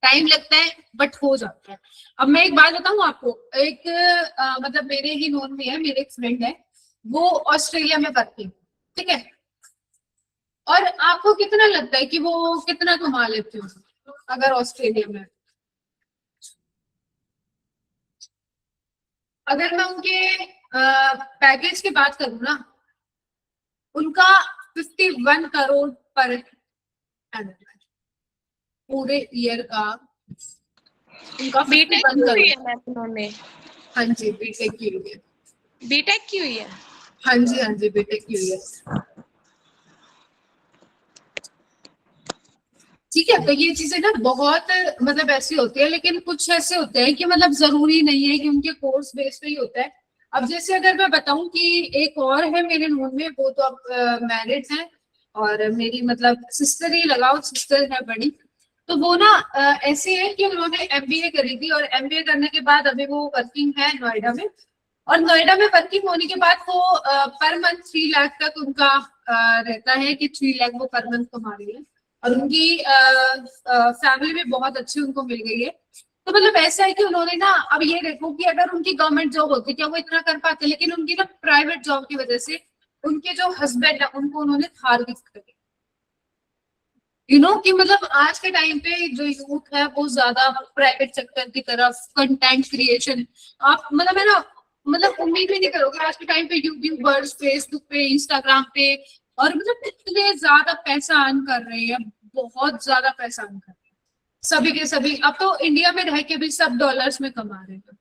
टाइम लगता है बट हो जाता है। अब मैं एक बात बताऊं आपको, एक मतलब मेरे ही नोन में है, मेरे एक फ्रेंड है, वो ऑस्ट्रेलिया में करती है, ठीक है, और आपको कितना लगता है कि वो कितना कमा लेते हो अगर ऑस्ट्रेलिया में? अगर मैं उनके पैकेज की बात करूं ना, उनका 51 करोड़ पर annum है, पूरे ईयर का उनका बीटेक 51 की हुई करोड़। है मैम उन्होंने? हाँ जी, बीटेक की हुई है। बीटेक की हुई है। हाँ जी, हाँ जी, बीटेक की हुई है। ठीक है, तो ये चीजें ना बहुत मतलब ऐसी होती है, लेकिन कुछ ऐसे होते हैं कि मतलब जरूरी नहीं है कि उनके कोर्स बेस पे ही होता है। अब जैसे अगर मैं बताऊं कि एक और है मेरे नोन में, वो तो अब मैरिड है, और मेरी मतलब सिस्टर ही लगाओ, सिस्टर है बड़ी, तो वो ना ऐसे है कि उन्होंने एमबीए करी थी, और एमबीए करने के बाद अभी वो वर्किंग है नोएडा में, और नोएडा में वर्किंग होने के बाद वो पर मंथ 3 लाख तक उनका रहता है कि 3 लाख वो पर मंथ कमा रही है, और उनकी फैमिली भी बहुत अच्छी उनको मिल गई है। तो मतलब ऐसा है कि उन्होंने ना, अब ये देखो कि अगर उनकी गवर्नमेंट जॉब होती क्या वो इतना कर पाते, लेकिन उनकी ना प्राइवेट जॉब की वजह से उनके जो हस्बैंड है उनको उन्होंने थार गिफ्ट करी। कि मतलब आज के टाइम पे जो यूथ है वो ज्यादा प्राइवेट सेक्टर की तरफ, कंटेंट क्रिएशन, आप मतलब है ना, मतलब उम्मीद भी नहीं करोगे आज के टाइम पे यूट्यूबर्स फेसबुक पे, इंस्टाग्राम पे, और मतलब इतने ज्यादा पैसा अर्न कर रहे हैं, बहुत ज्यादा पैसा अर्न कर रहे हैं सभी के सभी। अब तो इंडिया में रह के भी सब डॉलर्स में कमा रहे हैं,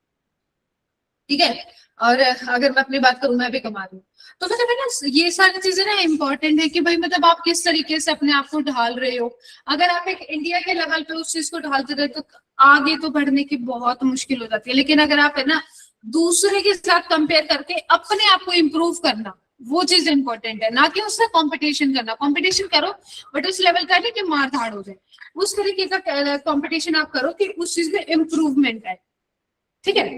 ठीक है, और अगर मैं अपनी बात करूं, मैं भी कमा रही हूँ। तो मतलब है ना, ये सारी चीजें ना इम्पोर्टेंट है कि भाई मतलब आप किस तरीके से अपने आप को ढाल रहे हो। अगर आप एक इंडिया के लेवल पे उस चीज को ढालते रहे तो आगे तो बढ़ने की बहुत मुश्किल हो जाती है, लेकिन अगर आप है ना दूसरे के साथ कंपेयर करके अपने आप को इम्प्रूव करना, वो चीज इंपॉर्टेंट है, ना कि उससे कंपटीशन करना। कंपटीशन करो बट उस लेवल का नहीं कि मार धाड़ हो जाए, उस तरीके का कंपटीशन आप करो कि उस चीज में इम्प्रूवमेंट है, ठीक है।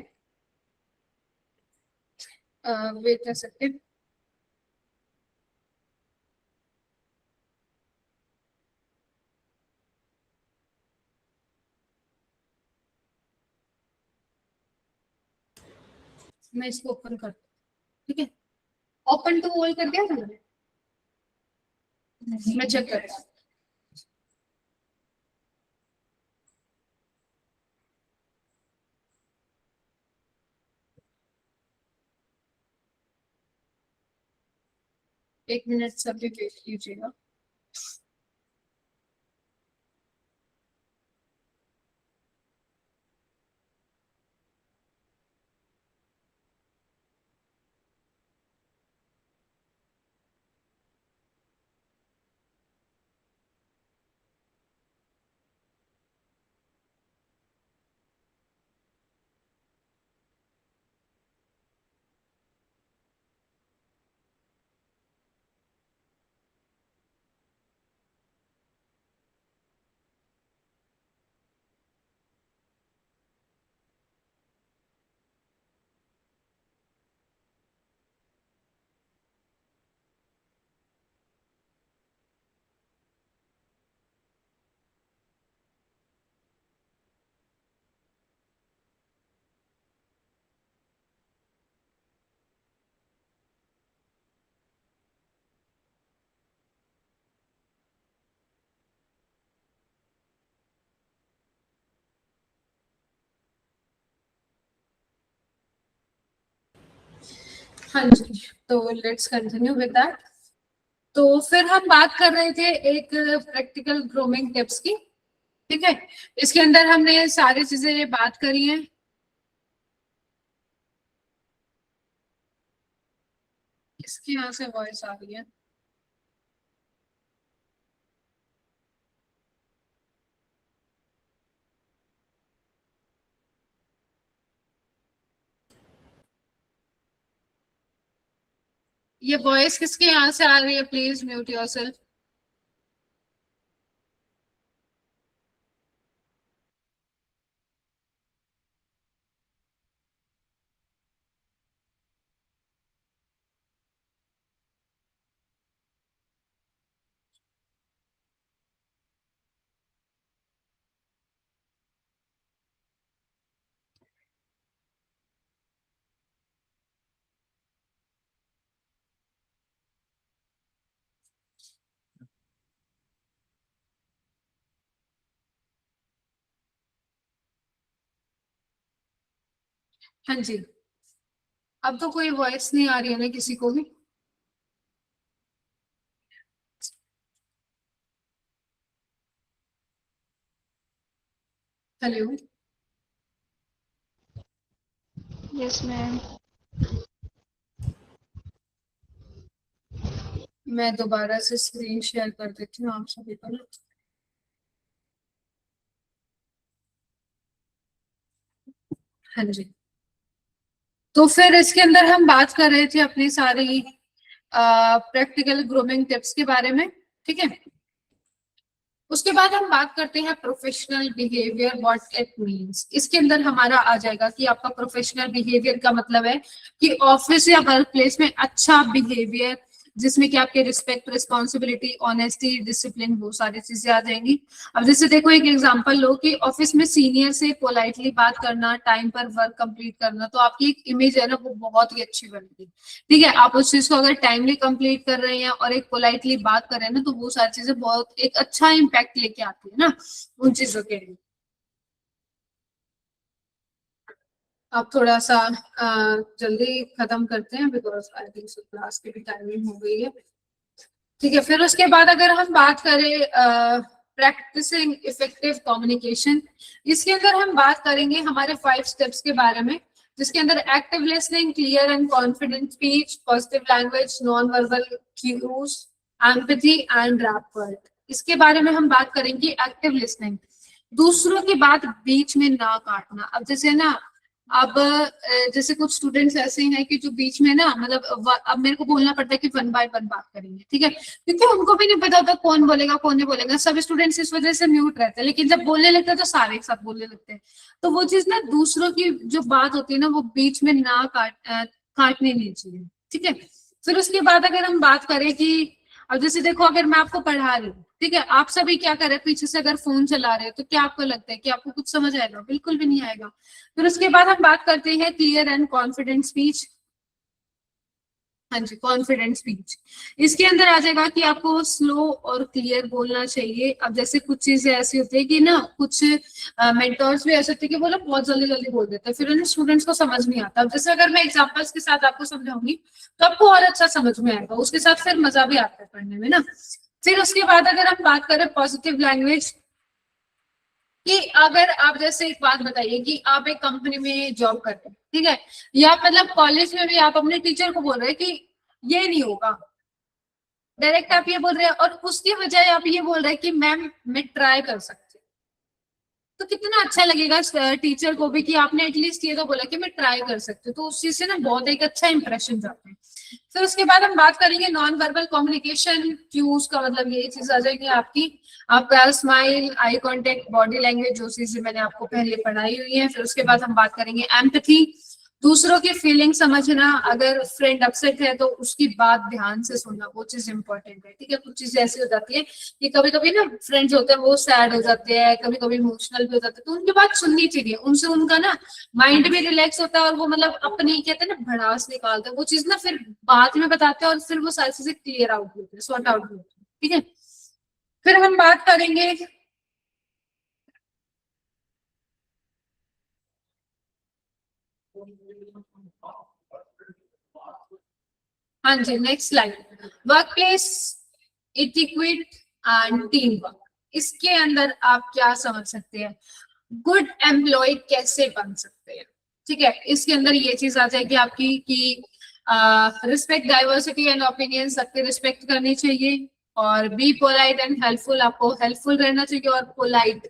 वेट कर सकते हैं। मैं इसको ओपन कर, ठीक है, ओपन टू ऑल कर दिया था मैंने, मैं चेक करता हूँ। एक मिनट सभी वेट कीजिएगा। हाँ जी, तो लेट्स कंटिन्यू विद दैट। तो फिर हम बात कर रहे थे एक प्रैक्टिकल ग्रूमिंग टिप्स की, ठीक है। इसके अंदर हमने सारी चीजें बात करी हैं। इसके यहाँ से वॉइस आ रही है। ये वॉइस किसके यहाँ से आ रही है? Please mute yourself. हाँ जी, अब तो कोई वॉइस नहीं आ रही है ना किसी को भी? Hello, yes ma'am. मैं दोबारा से स्क्रीन शेयर कर देती हूँ आप सभी को ना। हाँ जी, तो फिर इसके अंदर हम बात कर रहे थे अपनी सारी प्रैक्टिकल ग्रूमिंग टिप्स के बारे में, ठीक है। उसके बाद हम बात करते हैं professional behaviour, what it means. इसके अंदर हमारा आ जाएगा कि आपका प्रोफेशनल बिहेवियर का मतलब है कि ऑफिस या वर्क प्लेस में अच्छा बिहेवियर, जिसमें कि आपके रिस्पेक्ट, रिस्पॉन्सिबिलिटी, ऑनेस्टी, डिसिप्लिन, वो सारी चीजें आ जाएंगी। अब जैसे देखो एक एग्जांपल लो कि ऑफिस में सीनियर से पोलाइटली बात करना, टाइम पर वर्क कंप्लीट करना, तो आपकी एक इमेज है ना वो बहुत ही अच्छी बनेगी, ठीक है। आप उस चीज को अगर टाइमली कंप्लीट कर रहे हैं और एक पोलाइटली बात कर रहे हैं ना, तो वो सारी चीजें बहुत एक अच्छा इम्पैक्ट लेके आती है ना उन चीजों के लिए। आप थोड़ा सा जल्दी खत्म करते हैं बिकॉज आई थिंक क्लास की भी टाइमिंग हो गई है, ठीक है। फिर उसके बाद अगर हम बात करें प्रैक्टिसिंग इफेक्टिव कम्युनिकेशन, इसके अंदर हम बात करेंगे हमारे 5 स्टेप्स के बारे में, जिसके अंदर active listening, clear and confident speech, positive language, non verbal cues, empathy and rapport. इसके बारे में हम बात करेंगे एक्टिव लिसनिंग, दूसरों की बात बीच में ना काटना। अब जैसे ना, अब जैसे कुछ स्टूडेंट्स ऐसे हैं कि जो बीच में ना मतलब अब मेरे को बोलना पड़ता है कि 1 बाय 1 बात करेंगे, ठीक है, क्योंकि उनको भी नहीं पता होता कौन बोलेगा कौन नहीं बोलेगा। सब स्टूडेंट्स इस वजह से म्यूट रहते हैं, लेकिन जब बोलने लगते हैं तो सारे एक साथ बोलने लगते हैं। तो वो चीज ना, दूसरों की जो बात होती है ना वो बीच में ना काटनी नहीं चाहिए, ठीक है। फिर उसके बाद अगर हम बात करें कि अब जैसे देखो अगर मैं आपको पढ़ा रही हूँ, ठीक है, आप सभी क्या कर रहे हैं पीछे से अगर फोन चला रहे हो, तो क्या आपको लगता है कि आपको कुछ समझ आएगा? बिल्कुल भी नहीं आएगा। फिर उसके बाद हम बात करते हैं क्लियर एंड कॉन्फिडेंट स्पीच। हाँ जी, कॉन्फिडेंट स्पीच, इसके अंदर आ जाएगा कि आपको स्लो और क्लियर बोलना चाहिए। अब जैसे कुछ चीजें ऐसी होती है कि ना, कुछ मेंटर्स भी ऐसे होते हैं कि वो लोग बहुत जल्दी जल्दी बोल देते हैं, फिर उन्हें स्टूडेंट्स को समझ नहीं आता। अब जैसे अगर मैं एग्जांपल्स के साथ आपको समझाऊंगी तो आपको और अच्छा समझ में आएगा, उसके साथ फिर मजा भी आता है पढ़ने में ना। फिर उसके बाद अगर हम बात करें पॉजिटिव लैंग्वेज, कि अगर आप जैसे एक बात बताइए कि आप एक कंपनी में जॉब कर रहे हैं, ठीक है, या मतलब कॉलेज में भी आप अपने टीचर को बोल रहे हैं कि ये नहीं होगा, डायरेक्ट आप ये बोल रहे हैं, और उसकी बजाय आप ये बोल रहे हैं कि मैम मैं ट्राई कर सकती हूँ, तो कितना अच्छा लगेगा टीचर को भी कि आपने एटलीस्ट ये तो बोला कि मैं ट्राई कर सकती हूँ। तो उस चीज से ना बहुत एक अच्छा इंप्रेशन जाता है। फिर उसके बाद हम बात करेंगे नॉन वर्बल कम्युनिकेशन क्यूज का, मतलब ये चीज आ जाएगी आपकी, आपका smile, eye contact, body language, जो चीजें मैंने आपको पहले पढ़ाई हुई है। फिर उसके बाद हम बात करेंगे एम्पैथी, दूसरों की फीलिंग समझना, अगर फ्रेंड अपसेट है तो उसकी बात ध्यान से सुनना, वो चीज इंपॉर्टेंट है, ठीक है। कुछ चीजें ऐसी हो जाती है कि कभी कभी ना फ्रेंड्स होते हैं वो सैड हो जाते हैं, कभी कभी इमोशनल भी हो जाते हैं, तो उनकी बात सुननी चाहिए, उनसे उनका ना माइंड भी रिलैक्स होता है, और वो मतलब अपनी कहते हैं ना भड़ास निकालते हैं, वो चीज ना फिर बाद में बताते हैं और फिर वो सारी चीजें क्लियर आउट होती है, सॉर्ट आउट होती है, ठीक है। फिर हम बात करेंगे, हाँ जी, next slide. Work place etiquette and team work, इसके अंदर आप क्या समझ सकते हैं, गुड एम्प्लॉय कैसे बन सकते हैं। ठीक है, इसके अंदर ये चीज आ जाएगी आपकी कि रिस्पेक्ट डाइवर्सिटी एंड ओपिनियन, सबके रिस्पेक्ट करनी चाहिए, और बी पोलाइट एंड हेल्पफुल, आपको हेल्पफुल रहना चाहिए और पोलाइट,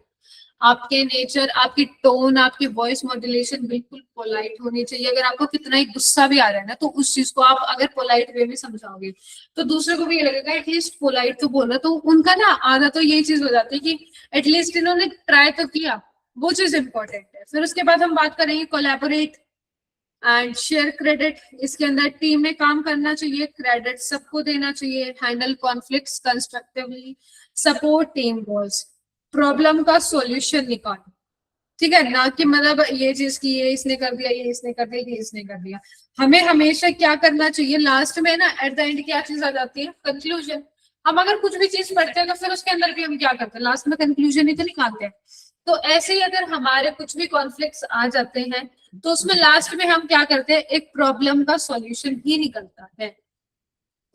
आपके नेचर, आपकी टोन, आपकी वॉइस मॉड्यूलेशन बिल्कुल पोलाइट होनी चाहिए। अगर आपको कितना ही गुस्सा भी आ रहा है ना, तो उस चीज को आप अगर पोलाइट वे में समझाओगे तो दूसरे को भी ये लगेगा एटलीस्ट पोलाइट तो बोल रहा, तो उनका ना आधा तो यही चीज हो जाती है कि एटलीस्ट इन्होंने ट्राई तो किया, वो चीज इंपॉर्टेंट है। फिर उसके बाद हम बात करेंगे कोलैबोरेट एंड शेयर क्रेडिट, इसके अंदर टीम में काम करना चाहिए, क्रेडिट सबको देना चाहिए, handle conflicts constructively, support team goals, problem का सॉल्यूशन निकालो। ठीक है ना, कि मतलब ये चीज की ये इसने कर दिया, ये इसने कर दिया, ये इसने कर दिया। हमें हमेशा क्या करना चाहिए, लास्ट में ना एट द एंड क्या चीज आ जाती है, कंक्लूजन। हम अगर कुछ भी चीज पढ़ते हैं तो फिर उसके अंदर भी हम क्या करते हैं, लास्ट में कंक्लूजन ही तो निकालते हैं। तो ऐसे ही अगर हमारे कुछ भी कॉन्फ्लिक्ट्स आ जाते हैं तो उसमें लास्ट में हम क्या करते हैं, एक प्रॉब्लम का सॉल्यूशन ही निकलता है,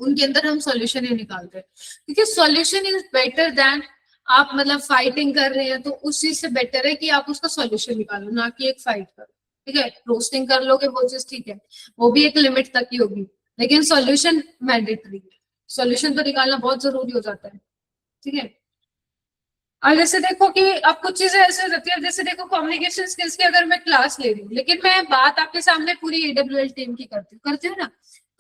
उनके अंदर हम सॉल्यूशन ही निकालते हैं, क्योंकि सॉल्यूशन इज बेटर देन आप मतलब फाइटिंग कर रहे हैं, तो उस चीज से बेटर है कि आप उसका सॉल्यूशन निकालो, ना कि एक फाइट करो। ठीक है, रोस्टिंग कर लोगे वो चीज ठीक है, वो भी एक लिमिट तक ही होगी, लेकिन सॉल्यूशन मैंडेटरी है, सॉल्यूशन तो निकालना बहुत जरूरी हो जाता है। ठीक है, और जैसे देखो कि अब कुछ चीजें ऐसे हो जाती है, जैसे देखो कम्युनिकेशन स्किल्स की अगर मैं क्लास ले रही हूँ, लेकिन मैं बात आपके सामने पूरी AWL टीम की करती हूँ ना,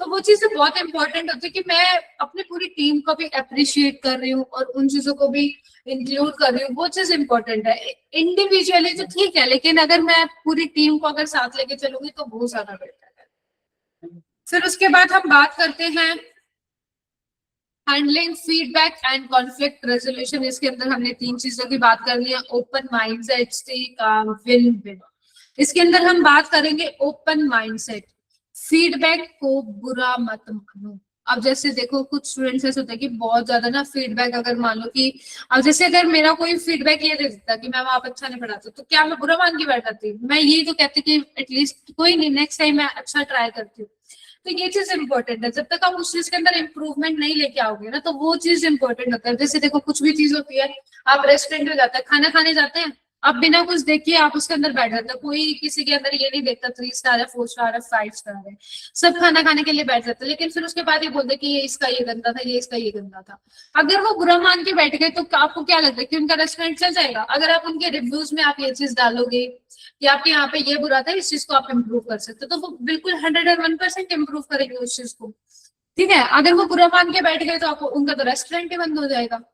तो वो चीजें बहुत इंपॉर्टेंट होती है कि मैं अपनी पूरी टीम को भी अप्रिशिएट कर रही हूँ और उन चीजों को भी इंक्लूड कर रही हूँ, वो चीज इंपॉर्टेंट है। इंडिविजुअली तो ठीक है, लेकिन अगर मैं पूरी टीम को अगर साथ लेके चलूंगी तो बहुत ज्यादा बेटर है। फिर उसके बाद हम बात करते हैं handling feedback and conflict resolution, इसके अंदर हमने 3 चीजों की बात करनी है, open mindset, stay calm, win win. इसके अंदर हम बात करेंगे ओपन माइंडसेट, फीडबैक को बुरा मत मानो। अब जैसे देखो कुछ स्टूडेंट्स ऐसे होता है कि बहुत ज्यादा ना फीडबैक, अगर मान लो कि अब जैसे अगर मेरा कोई फीडबैक ये दे देता कि मैम आप अच्छा नहीं पढ़ाते, तो क्या मैं बुरा मान के बैठ जाती, मैं यही तो कहती कि एटलीस्ट कोई नहीं, नेक्स्ट टाइम मैं अच्छा ट्राई करती हूँ। तो ये चीज इंपॉर्टेंट है, जब तक आप उस चीज के अंदर इंप्रूवमेंट नहीं लेके आओगे ना, तो वो चीज इंपॉर्टेंट होता है। जैसे देखो कुछ भी चीज होती है, आप रेस्टोरेंट में जाते हैं, खाना खाने जाते हैं, आप बिना कुछ देखे आप उसके अंदर बैठ जाते हैं, कोई किसी के अंदर ये नहीं देखता 3 स्टार है, 4 स्टार है, 5 स्टार है, सब खाना खाने के लिए बैठ जाते हैं, लेकिन फिर उसके बाद ये बोलते कि ये इसका ये गंदा था, ये इसका ये गंदा था। अगर वो बुरा मान के बैठ गए तो आपको क्या लगता है कि उनका रेस्टोरेंट चल जाएगा? अगर आप उनके रिव्यूज में आप ये चीज डालोगे कि आपके यहाँ पे ये बुरा था, इस चीज को आप इम्प्रूव कर सकते हो, तो वो बिल्कुल 101% इम्प्रूव करेंगे उस चीज को। ठीक है, अगर वो बुरा मान के बैठ गए तो आपको उनका तो रेस्टोरेंट ही बंद हो जाएगा।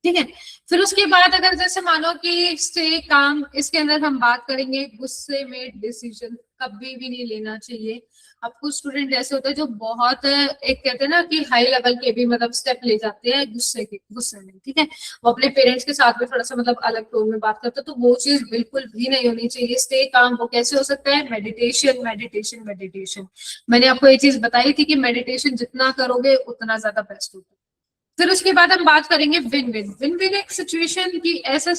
ठीक है, फिर उसके बाद अगर जैसे मानो कि स्टे काम, इसके अंदर हम बात करेंगे गुस्से में डिसीजन कभी भी नहीं लेना चाहिए। अब कुछ स्टूडेंट ऐसे होते हैं जो बहुत एक कहते हैं ना कि हाई लेवल के भी मतलब स्टेप ले जाते हैं गुस्से में। ठीक है, वो अपने पेरेंट्स के साथ भी थोड़ा सा मतलब अलग टोन में बात करते हैं, तो वो चीज बिल्कुल भी नहीं होनी चाहिए। स्टे काम वो कैसे हो सकता है? Meditation meditation meditation. मैंने आपको ये चीज बताई थी कि मेडिटेशन जितना करोगे उतना ज्यादा बेस्ट होगा। फिर उसके बाद हम बात करेंगे विन विन। विन विन एक सिचुएशन की ऐसा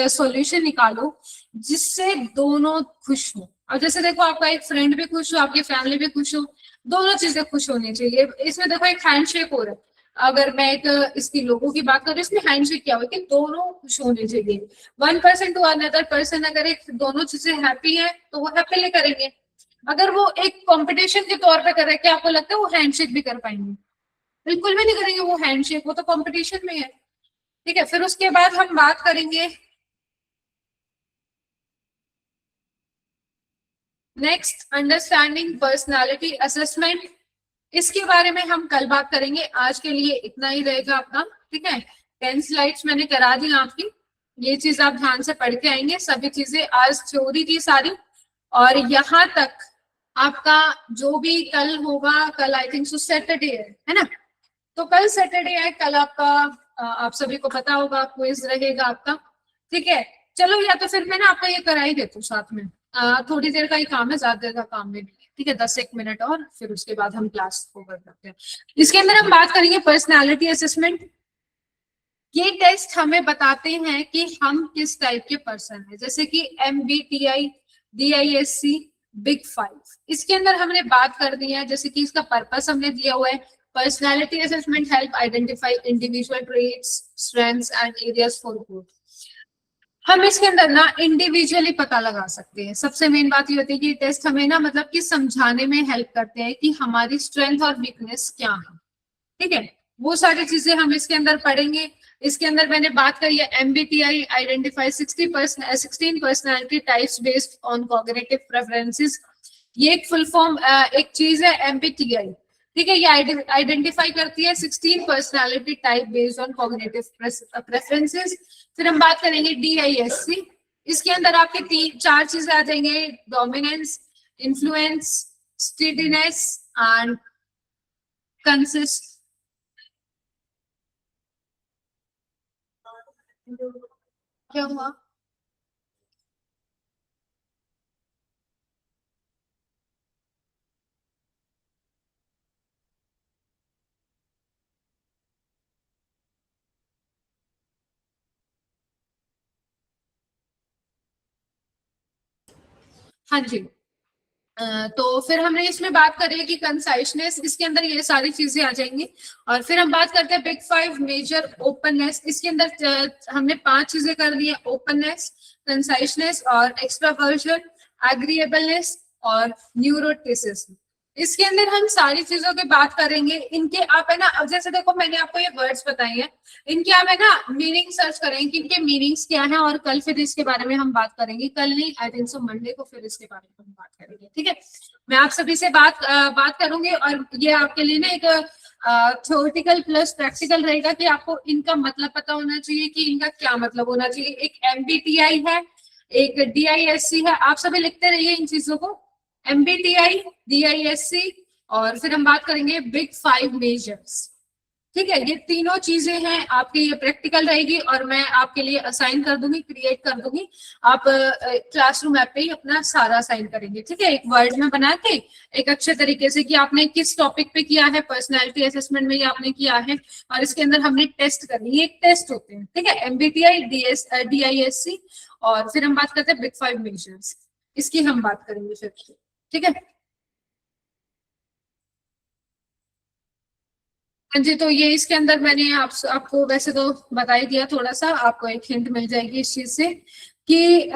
सॉल्यूशन निकालो जिससे दोनों खुश हो। और जैसे देखो आपका एक फ्रेंड भी खुश हो, आपकी फैमिली भी खुश हो, दोनों चीजें खुश होनी चाहिए। इसमें देखो एक हैंडशेक हो रहा है, अगर मैं एक इसकी लोगों की बात करूँ, इसमें हैंडशेक क्या हो कि दोनों खुश होने चाहिए। 1% टू अनदर पर्सन, अगर एक दोनों चीजें हैप्पी है तो वो हैप्पीली करेंगे। अगर वो एक कंपटीशन के तौर पे कर रहे हैं, क्या आपको लगता है वो हैंडशेक भी कर पाएंगे? बिल्कुल भी नहीं करेंगे वो हैंडशेक, वो तो कंपटीशन में है। ठीक है, फिर उसके बाद हम बात करेंगे नेक्स्ट अंडरस्टैंडिंग पर्सनालिटी असेसमेंट। इसके बारे में हम कल बात करेंगे, आज के लिए इतना ही रहेगा अपना। ठीक है, 10 स्लाइड्स मैंने करा दी आपकी, ये चीज आप ध्यान से पढ़ के आएंगे। सभी चीजें आज थ्योरी थी सारी, और यहाँ तक आपका जो भी कल होगा, कल आई थिंक सो सैटरडे है ना, तो कल सैटरडे है, कल आपका आप सभी को पता होगा क्विज रहेगा आपका। ठीक है, चलो या तो फिर मैं ना आपका ये करा ही देती हूँ साथ में, थोड़ी देर का ही काम है, ज्यादा देर का काम में नहीं है। ठीक है, 10-1 मिनट और फिर उसके बाद हम क्लास को कर सकते हैं। इसके अंदर हम बात करेंगे पर्सनालिटी असेसमेंट। ये टेस्ट हमें बताते हैं कि हम किस टाइप के पर्सन हैं, जैसे कि MBTI, DISC, बिग 5। इसके अंदर हमने बात कर दी है, जैसे कि इसका पर्पस हमने दिया हुआ है, personality assessment help identify individual traits, strengths and areas for growth. हम इसके अंदर ना इंडिविजुअली पता लगा सकते हैं। सबसे मेन बात ये होती है कि टेस्ट हमें ना मतलब कि समझाने में हेल्प करते हैं कि हमारी स्ट्रेंथ और वीकनेस क्या है, ठीक है। वो सारी चीजें हम इसके अंदर पढ़ेंगे। इसके अंदर मैंने बात करी है MBTI identify 16 personality types based on cognitive preferences. ये एक फुल फॉर्म एक चीज है MBTI, ठीक है। ये आइडेंटिफाई करती है 16 personality type based on cognitive preferences. फिर हम बात करेंगे DISC। इसके अंदर आपके 4 चीजें आ जाएंगे, dominance, influence, steadiness and consist. क्या हुआ? हाँ जी। तो फिर हमने इसमें बात करी है कि कंसाइजनेस, इसके अंदर ये सारी चीजें आ जाएंगी। और फिर हम बात करते हैं बिग 5 मेजर ओपननेस। इसके अंदर हमने 5 चीजें कर दी है, ओपननेस, कंसाइजनेस और एक्सट्रावर्जन, एग्रीएबलनेस और न्यूरोटिसिज्म। इसके अंदर हम सारी चीजों की बात करेंगे। इनके आप है ना, अब जैसे देखो मैंने आपको ये वर्ड्स बताए हैं, इनके आप है ना मीनिंग सर्च करेंगे कि इनके मीनिंग्स क्या है, और कल फिर इसके बारे में हम बात करेंगे। कल नहीं, आई थिंक सो मंडे को फिर इसके बारे में हम बात करेंगे, ठीक है। मैं आप सभी से बात करूंगी, और ये आपके लिए ना एक थ्योरेटिकल प्लस प्रैक्टिकल रहेगा कि आपको इनका मतलब पता होना चाहिए कि इनका क्या मतलब होना चाहिए। एक MBTI है, एक DISC है, आप सभी लिखते रहिए इन चीजों को, MBTI, DISC, और फिर हम बात करेंगे बिग 5 मेजर्स, ठीक है। ये तीनों चीजें हैं आपकी, ये प्रैक्टिकल रहेगी और मैं आपके लिए असाइन कर दूंगी, क्रिएट कर दूंगी। आप क्लासरूम ऐप पे ही अपना सारा असाइन करेंगे, ठीक है, एक वर्ड में बना के एक अच्छे तरीके से कि आपने किस टॉपिक पे किया है, पर्सनैलिटी असेसमेंट में ये आपने किया है, और इसके अंदर हमने टेस्ट करनी है, एक टेस्ट होते हैं, ठीक है, MBTI, DISC, और फिर हम बात करते हैं बिग 5 मेजर्स, इसकी हम बात करेंगे फिर, ठीक है। हाँ जी, तो ये इसके अंदर मैंने आपको वैसे तो बता ही दिया, थोड़ा सा आपको एक हिंट मिल जाएगी इस चीज से कि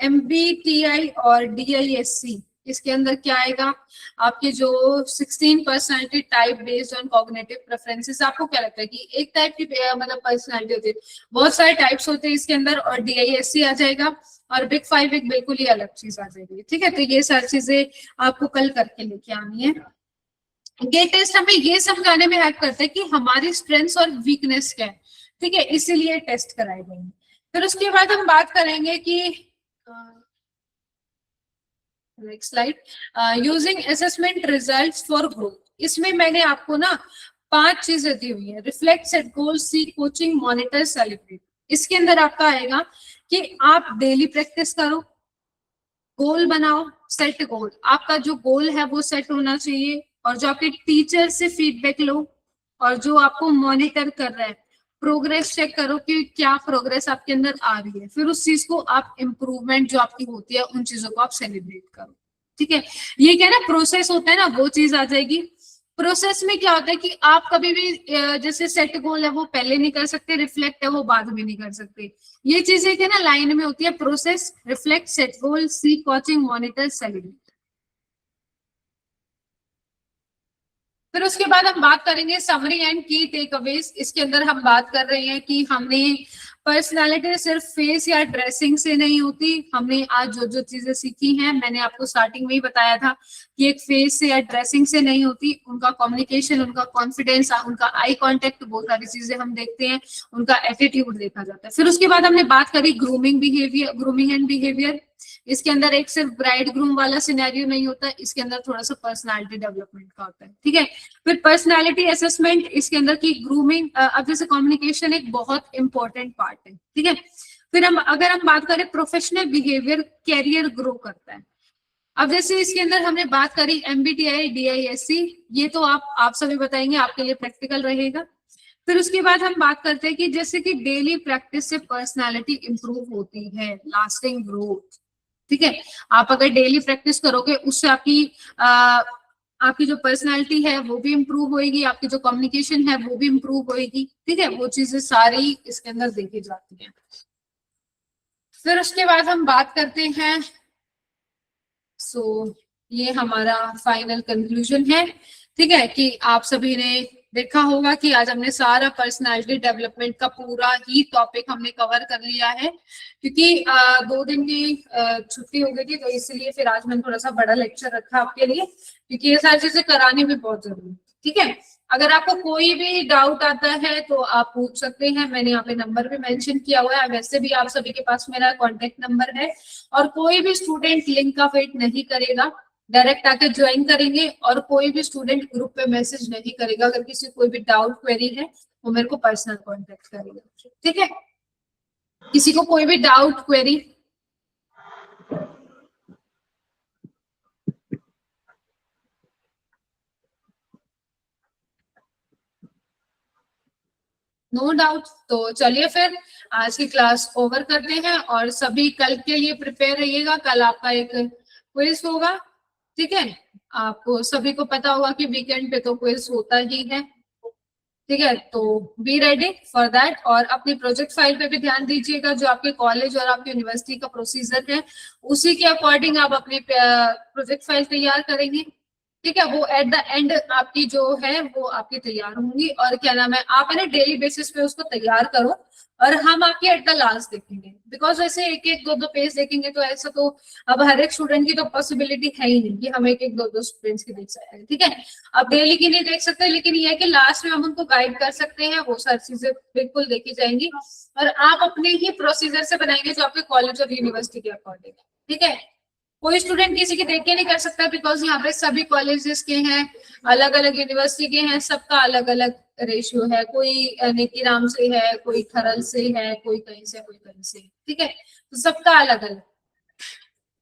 MBTI और DISC इसके अंदर क्या आएगा, आपके जो 16 personality type based on cognitive preferences. आपको क्या लगता है कि एक टाइप की मतलब पर्सनालिटी होती है, बहुत सारे टाइप्स होते हैं इसके अंदर, और DISC आ जाएगा, और बिग 5 एक बिल्कुल ही अलग चीज आ जाएगी, ठीक है। तो ये सारी चीजें आपको कल करके लेके आनी है। ये टेस्ट हमें ये समझाने में हेल्प करता है कि हमारी स्ट्रेंथ्स और वीकनेस क्या है, ठीक है, इसीलिए टेस्ट कराए गए हैं। फिर उसके बाद हम बात करेंगे कि next slide, using assessment results for growth. इसमें मैंने आपको ना 5 चीजें दी हुई है, रिफ्लेक्ट, सेट गोल, सी कोचिंग, मॉनिटर, सेलिब्रेट। इसके अंदर आपका आएगा कि आप डेली प्रैक्टिस करो, गोल बनाओ, सेट गोल, आपका जो गोल है वो सेट होना चाहिए, और जो आपके टीचर से फीडबैक लो, और जो आपको मॉनिटर कर रहा है प्रोग्रेस चेक करो कि क्या प्रोग्रेस आपके अंदर आ रही है, फिर उस चीज को आप इम्प्रूवमेंट जो आपकी होती है उन चीजों को आप सेलिब्रेट करो, ठीक है। ये क्या ना प्रोसेस होता है ना, वो चीज आ जाएगी। प्रोसेस में क्या होता है कि आप कभी भी जैसे सेट गोल है वो पहले नहीं कर सकते, रिफ्लेक्ट है वो बाद में नहीं कर सकते, ये चीजें क्या ना लाइन में होती है, प्रोसेस, रिफ्लेक्ट, सेट गोल, सी कोचिंग, मॉनिटर, सेलिब्रेट। फिर उसके बाद हम बात करेंगे समरी एंड की टेकअवेज। इसके अंदर हम बात कर रहे हैं कि हमने पर्सनालिटी सिर्फ फेस या ड्रेसिंग से नहीं होती, हमने आज जो जो चीजें सीखी हैं, मैंने आपको स्टार्टिंग में ही बताया था कि एक फेस से या ड्रेसिंग से नहीं होती, उनका कम्युनिकेशन, उनका कॉन्फिडेंस, उनका आई कांटेक्ट, बहुत सारी चीजें हम देखते हैं, उनका एटीट्यूड देखा जाता है। फिर उसके बाद हमने बात करी grooming behaviour, grooming and behaviour. इसके अंदर एक सिर्फ ब्राइड ग्रूम वाला सिनेरियो नहीं होता, इसके अंदर थोड़ा सा पर्सनालिटी डेवलपमेंट का होता है, ठीक है। फिर पर्सनालिटी असेसमेंट, इसके अंदर की ग्रूमिंग, अब जैसे कम्युनिकेशन एक बहुत इंपॉर्टेंट पार्ट है, ठीक है। फिर अगर हम बात करें प्रोफेशनल बिहेवियर, कैरियर ग्रो करता है। अब जैसे इसके अंदर हमने बात करी MBTI, DISC, ये तो आप सभी बताएंगे, आपके लिए प्रैक्टिकल रहेगा। फिर उसके बाद हम बात करते हैं कि जैसे कि डेली प्रैक्टिस से पर्सनालिटी इंप्रूव होती है, लास्टिंग ग्रोथ, ठीक है, आप अगर डेली प्रैक्टिस करोगे उससे आपकी जो पर्सनालिटी है वो भी इम्प्रूव होएगी, आपकी जो कम्युनिकेशन है वो भी इम्प्रूव होएगी। ठीक है, वो चीजें सारी इसके अंदर देखी जाती हैं। फिर उसके बाद हम बात करते हैं, ये हमारा फाइनल कंक्लूजन है। ठीक है, कि आप सभी ने देखा होगा कि आज हमने सारा पर्सनालिटी डेवलपमेंट का पूरा ही टॉपिक हमने कवर कर लिया है, क्योंकि 2 दिन की छुट्टी हो गई थी, तो इसलिए फिर आज मैंने थोड़ा सा बड़ा लेक्चर रखा आपके लिए, क्योंकि ये सारी चीजें करानी भी बहुत जरूरी है। ठीक है, अगर आपको कोई भी डाउट आता है तो आप पूछ सकते हैं, मैंने यहाँ पे नंबर भी मेंशन किया हुआ है, वैसे भी आप सभी के पास मेरा कॉन्टेक्ट नंबर है। और कोई भी स्टूडेंट लिंक का वेट नहीं करेगा, डायरेक्ट आके ज्वाइन करेंगे, और कोई भी स्टूडेंट ग्रुप पे मैसेज नहीं करेगा। अगर किसी कोई भी डाउट क्वेरी है वो मेरे को पर्सनल कांटेक्ट करेगा। ठीक है, किसी को कोई भी डाउट क्वेरी? No doubt. तो चलिए फिर आज की क्लास ओवर करते हैं, और सभी कल के लिए प्रिपेयर रहिएगा। कल आपका एक क्विज होगा। ठीक है, आपको सभी को पता होगा कि वीकेंड पे तो क्विज होता ही है। ठीक है, तो बी रेडी फॉर दैट, और अपनी प्रोजेक्ट फाइल पे भी ध्यान दीजिएगा। जो आपके कॉलेज और आपकी यूनिवर्सिटी का प्रोसीजर है उसी के अकॉर्डिंग आप अपनी प्रोजेक्ट फाइल तैयार करेंगे। ठीक है, वो एट द एंड आपकी जो है वो आपकी तैयार होंगी, और क्या नाम है, आप है ना डेली बेसिस पे उसको तैयार करो, और हम आपकी एट द लास्ट देखेंगे। बिकॉज ऐसे एक एक दो पेज देखेंगे तो ऐसा तो अब हर एक स्टूडेंट की तो पॉसिबिलिटी है ही नहीं कि हम एक एक दो स्टूडेंट्स की देख सकते हैं। ठीक है, अब डेली की नहीं देख सकते, लेकिन ये है कि लास्ट में हम उनको गाइड कर सकते हैं, वो सारी चीजें बिल्कुल देखी जाएंगी, और आप अपने ही प्रोसीजर से बनाएंगे जो आपके कॉलेज और यूनिवर्सिटी के अकॉर्डिंग है। ठीक है, कोई स्टूडेंट किसी की देख के नहीं कर सकता, बिकॉज यहाँ पे सभी कॉलेजेस के हैं, अलग अलग यूनिवर्सिटी के हैं, सबका अलग अलग रेशियो है। कोई नेकीराम से है, कोई थरल से है, कोई कहीं से, कोई कहीं से। ठीक है, तो सबका अलग अलग।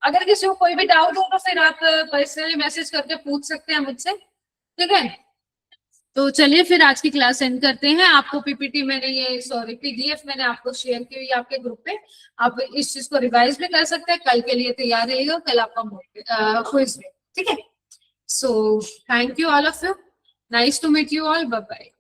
अगर किसी को कोई भी डाउट हो तो फिर आप पर्सनली मैसेज करके पूछ सकते हैं मुझसे। ठीक है, तो चलिए फिर आज की क्लास एंड करते हैं। आपको पीपीटी मैंने पीडीएफ मैंने आपको शेयर की हुई आपके ग्रुप पे, आप इस चीज को रिवाइज भी कर सकते हैं। कल के लिए तैयार रहिएगा, कल आपका क्विज है। ठीक है, so thank you all of you, nice to meet you all, bye bye.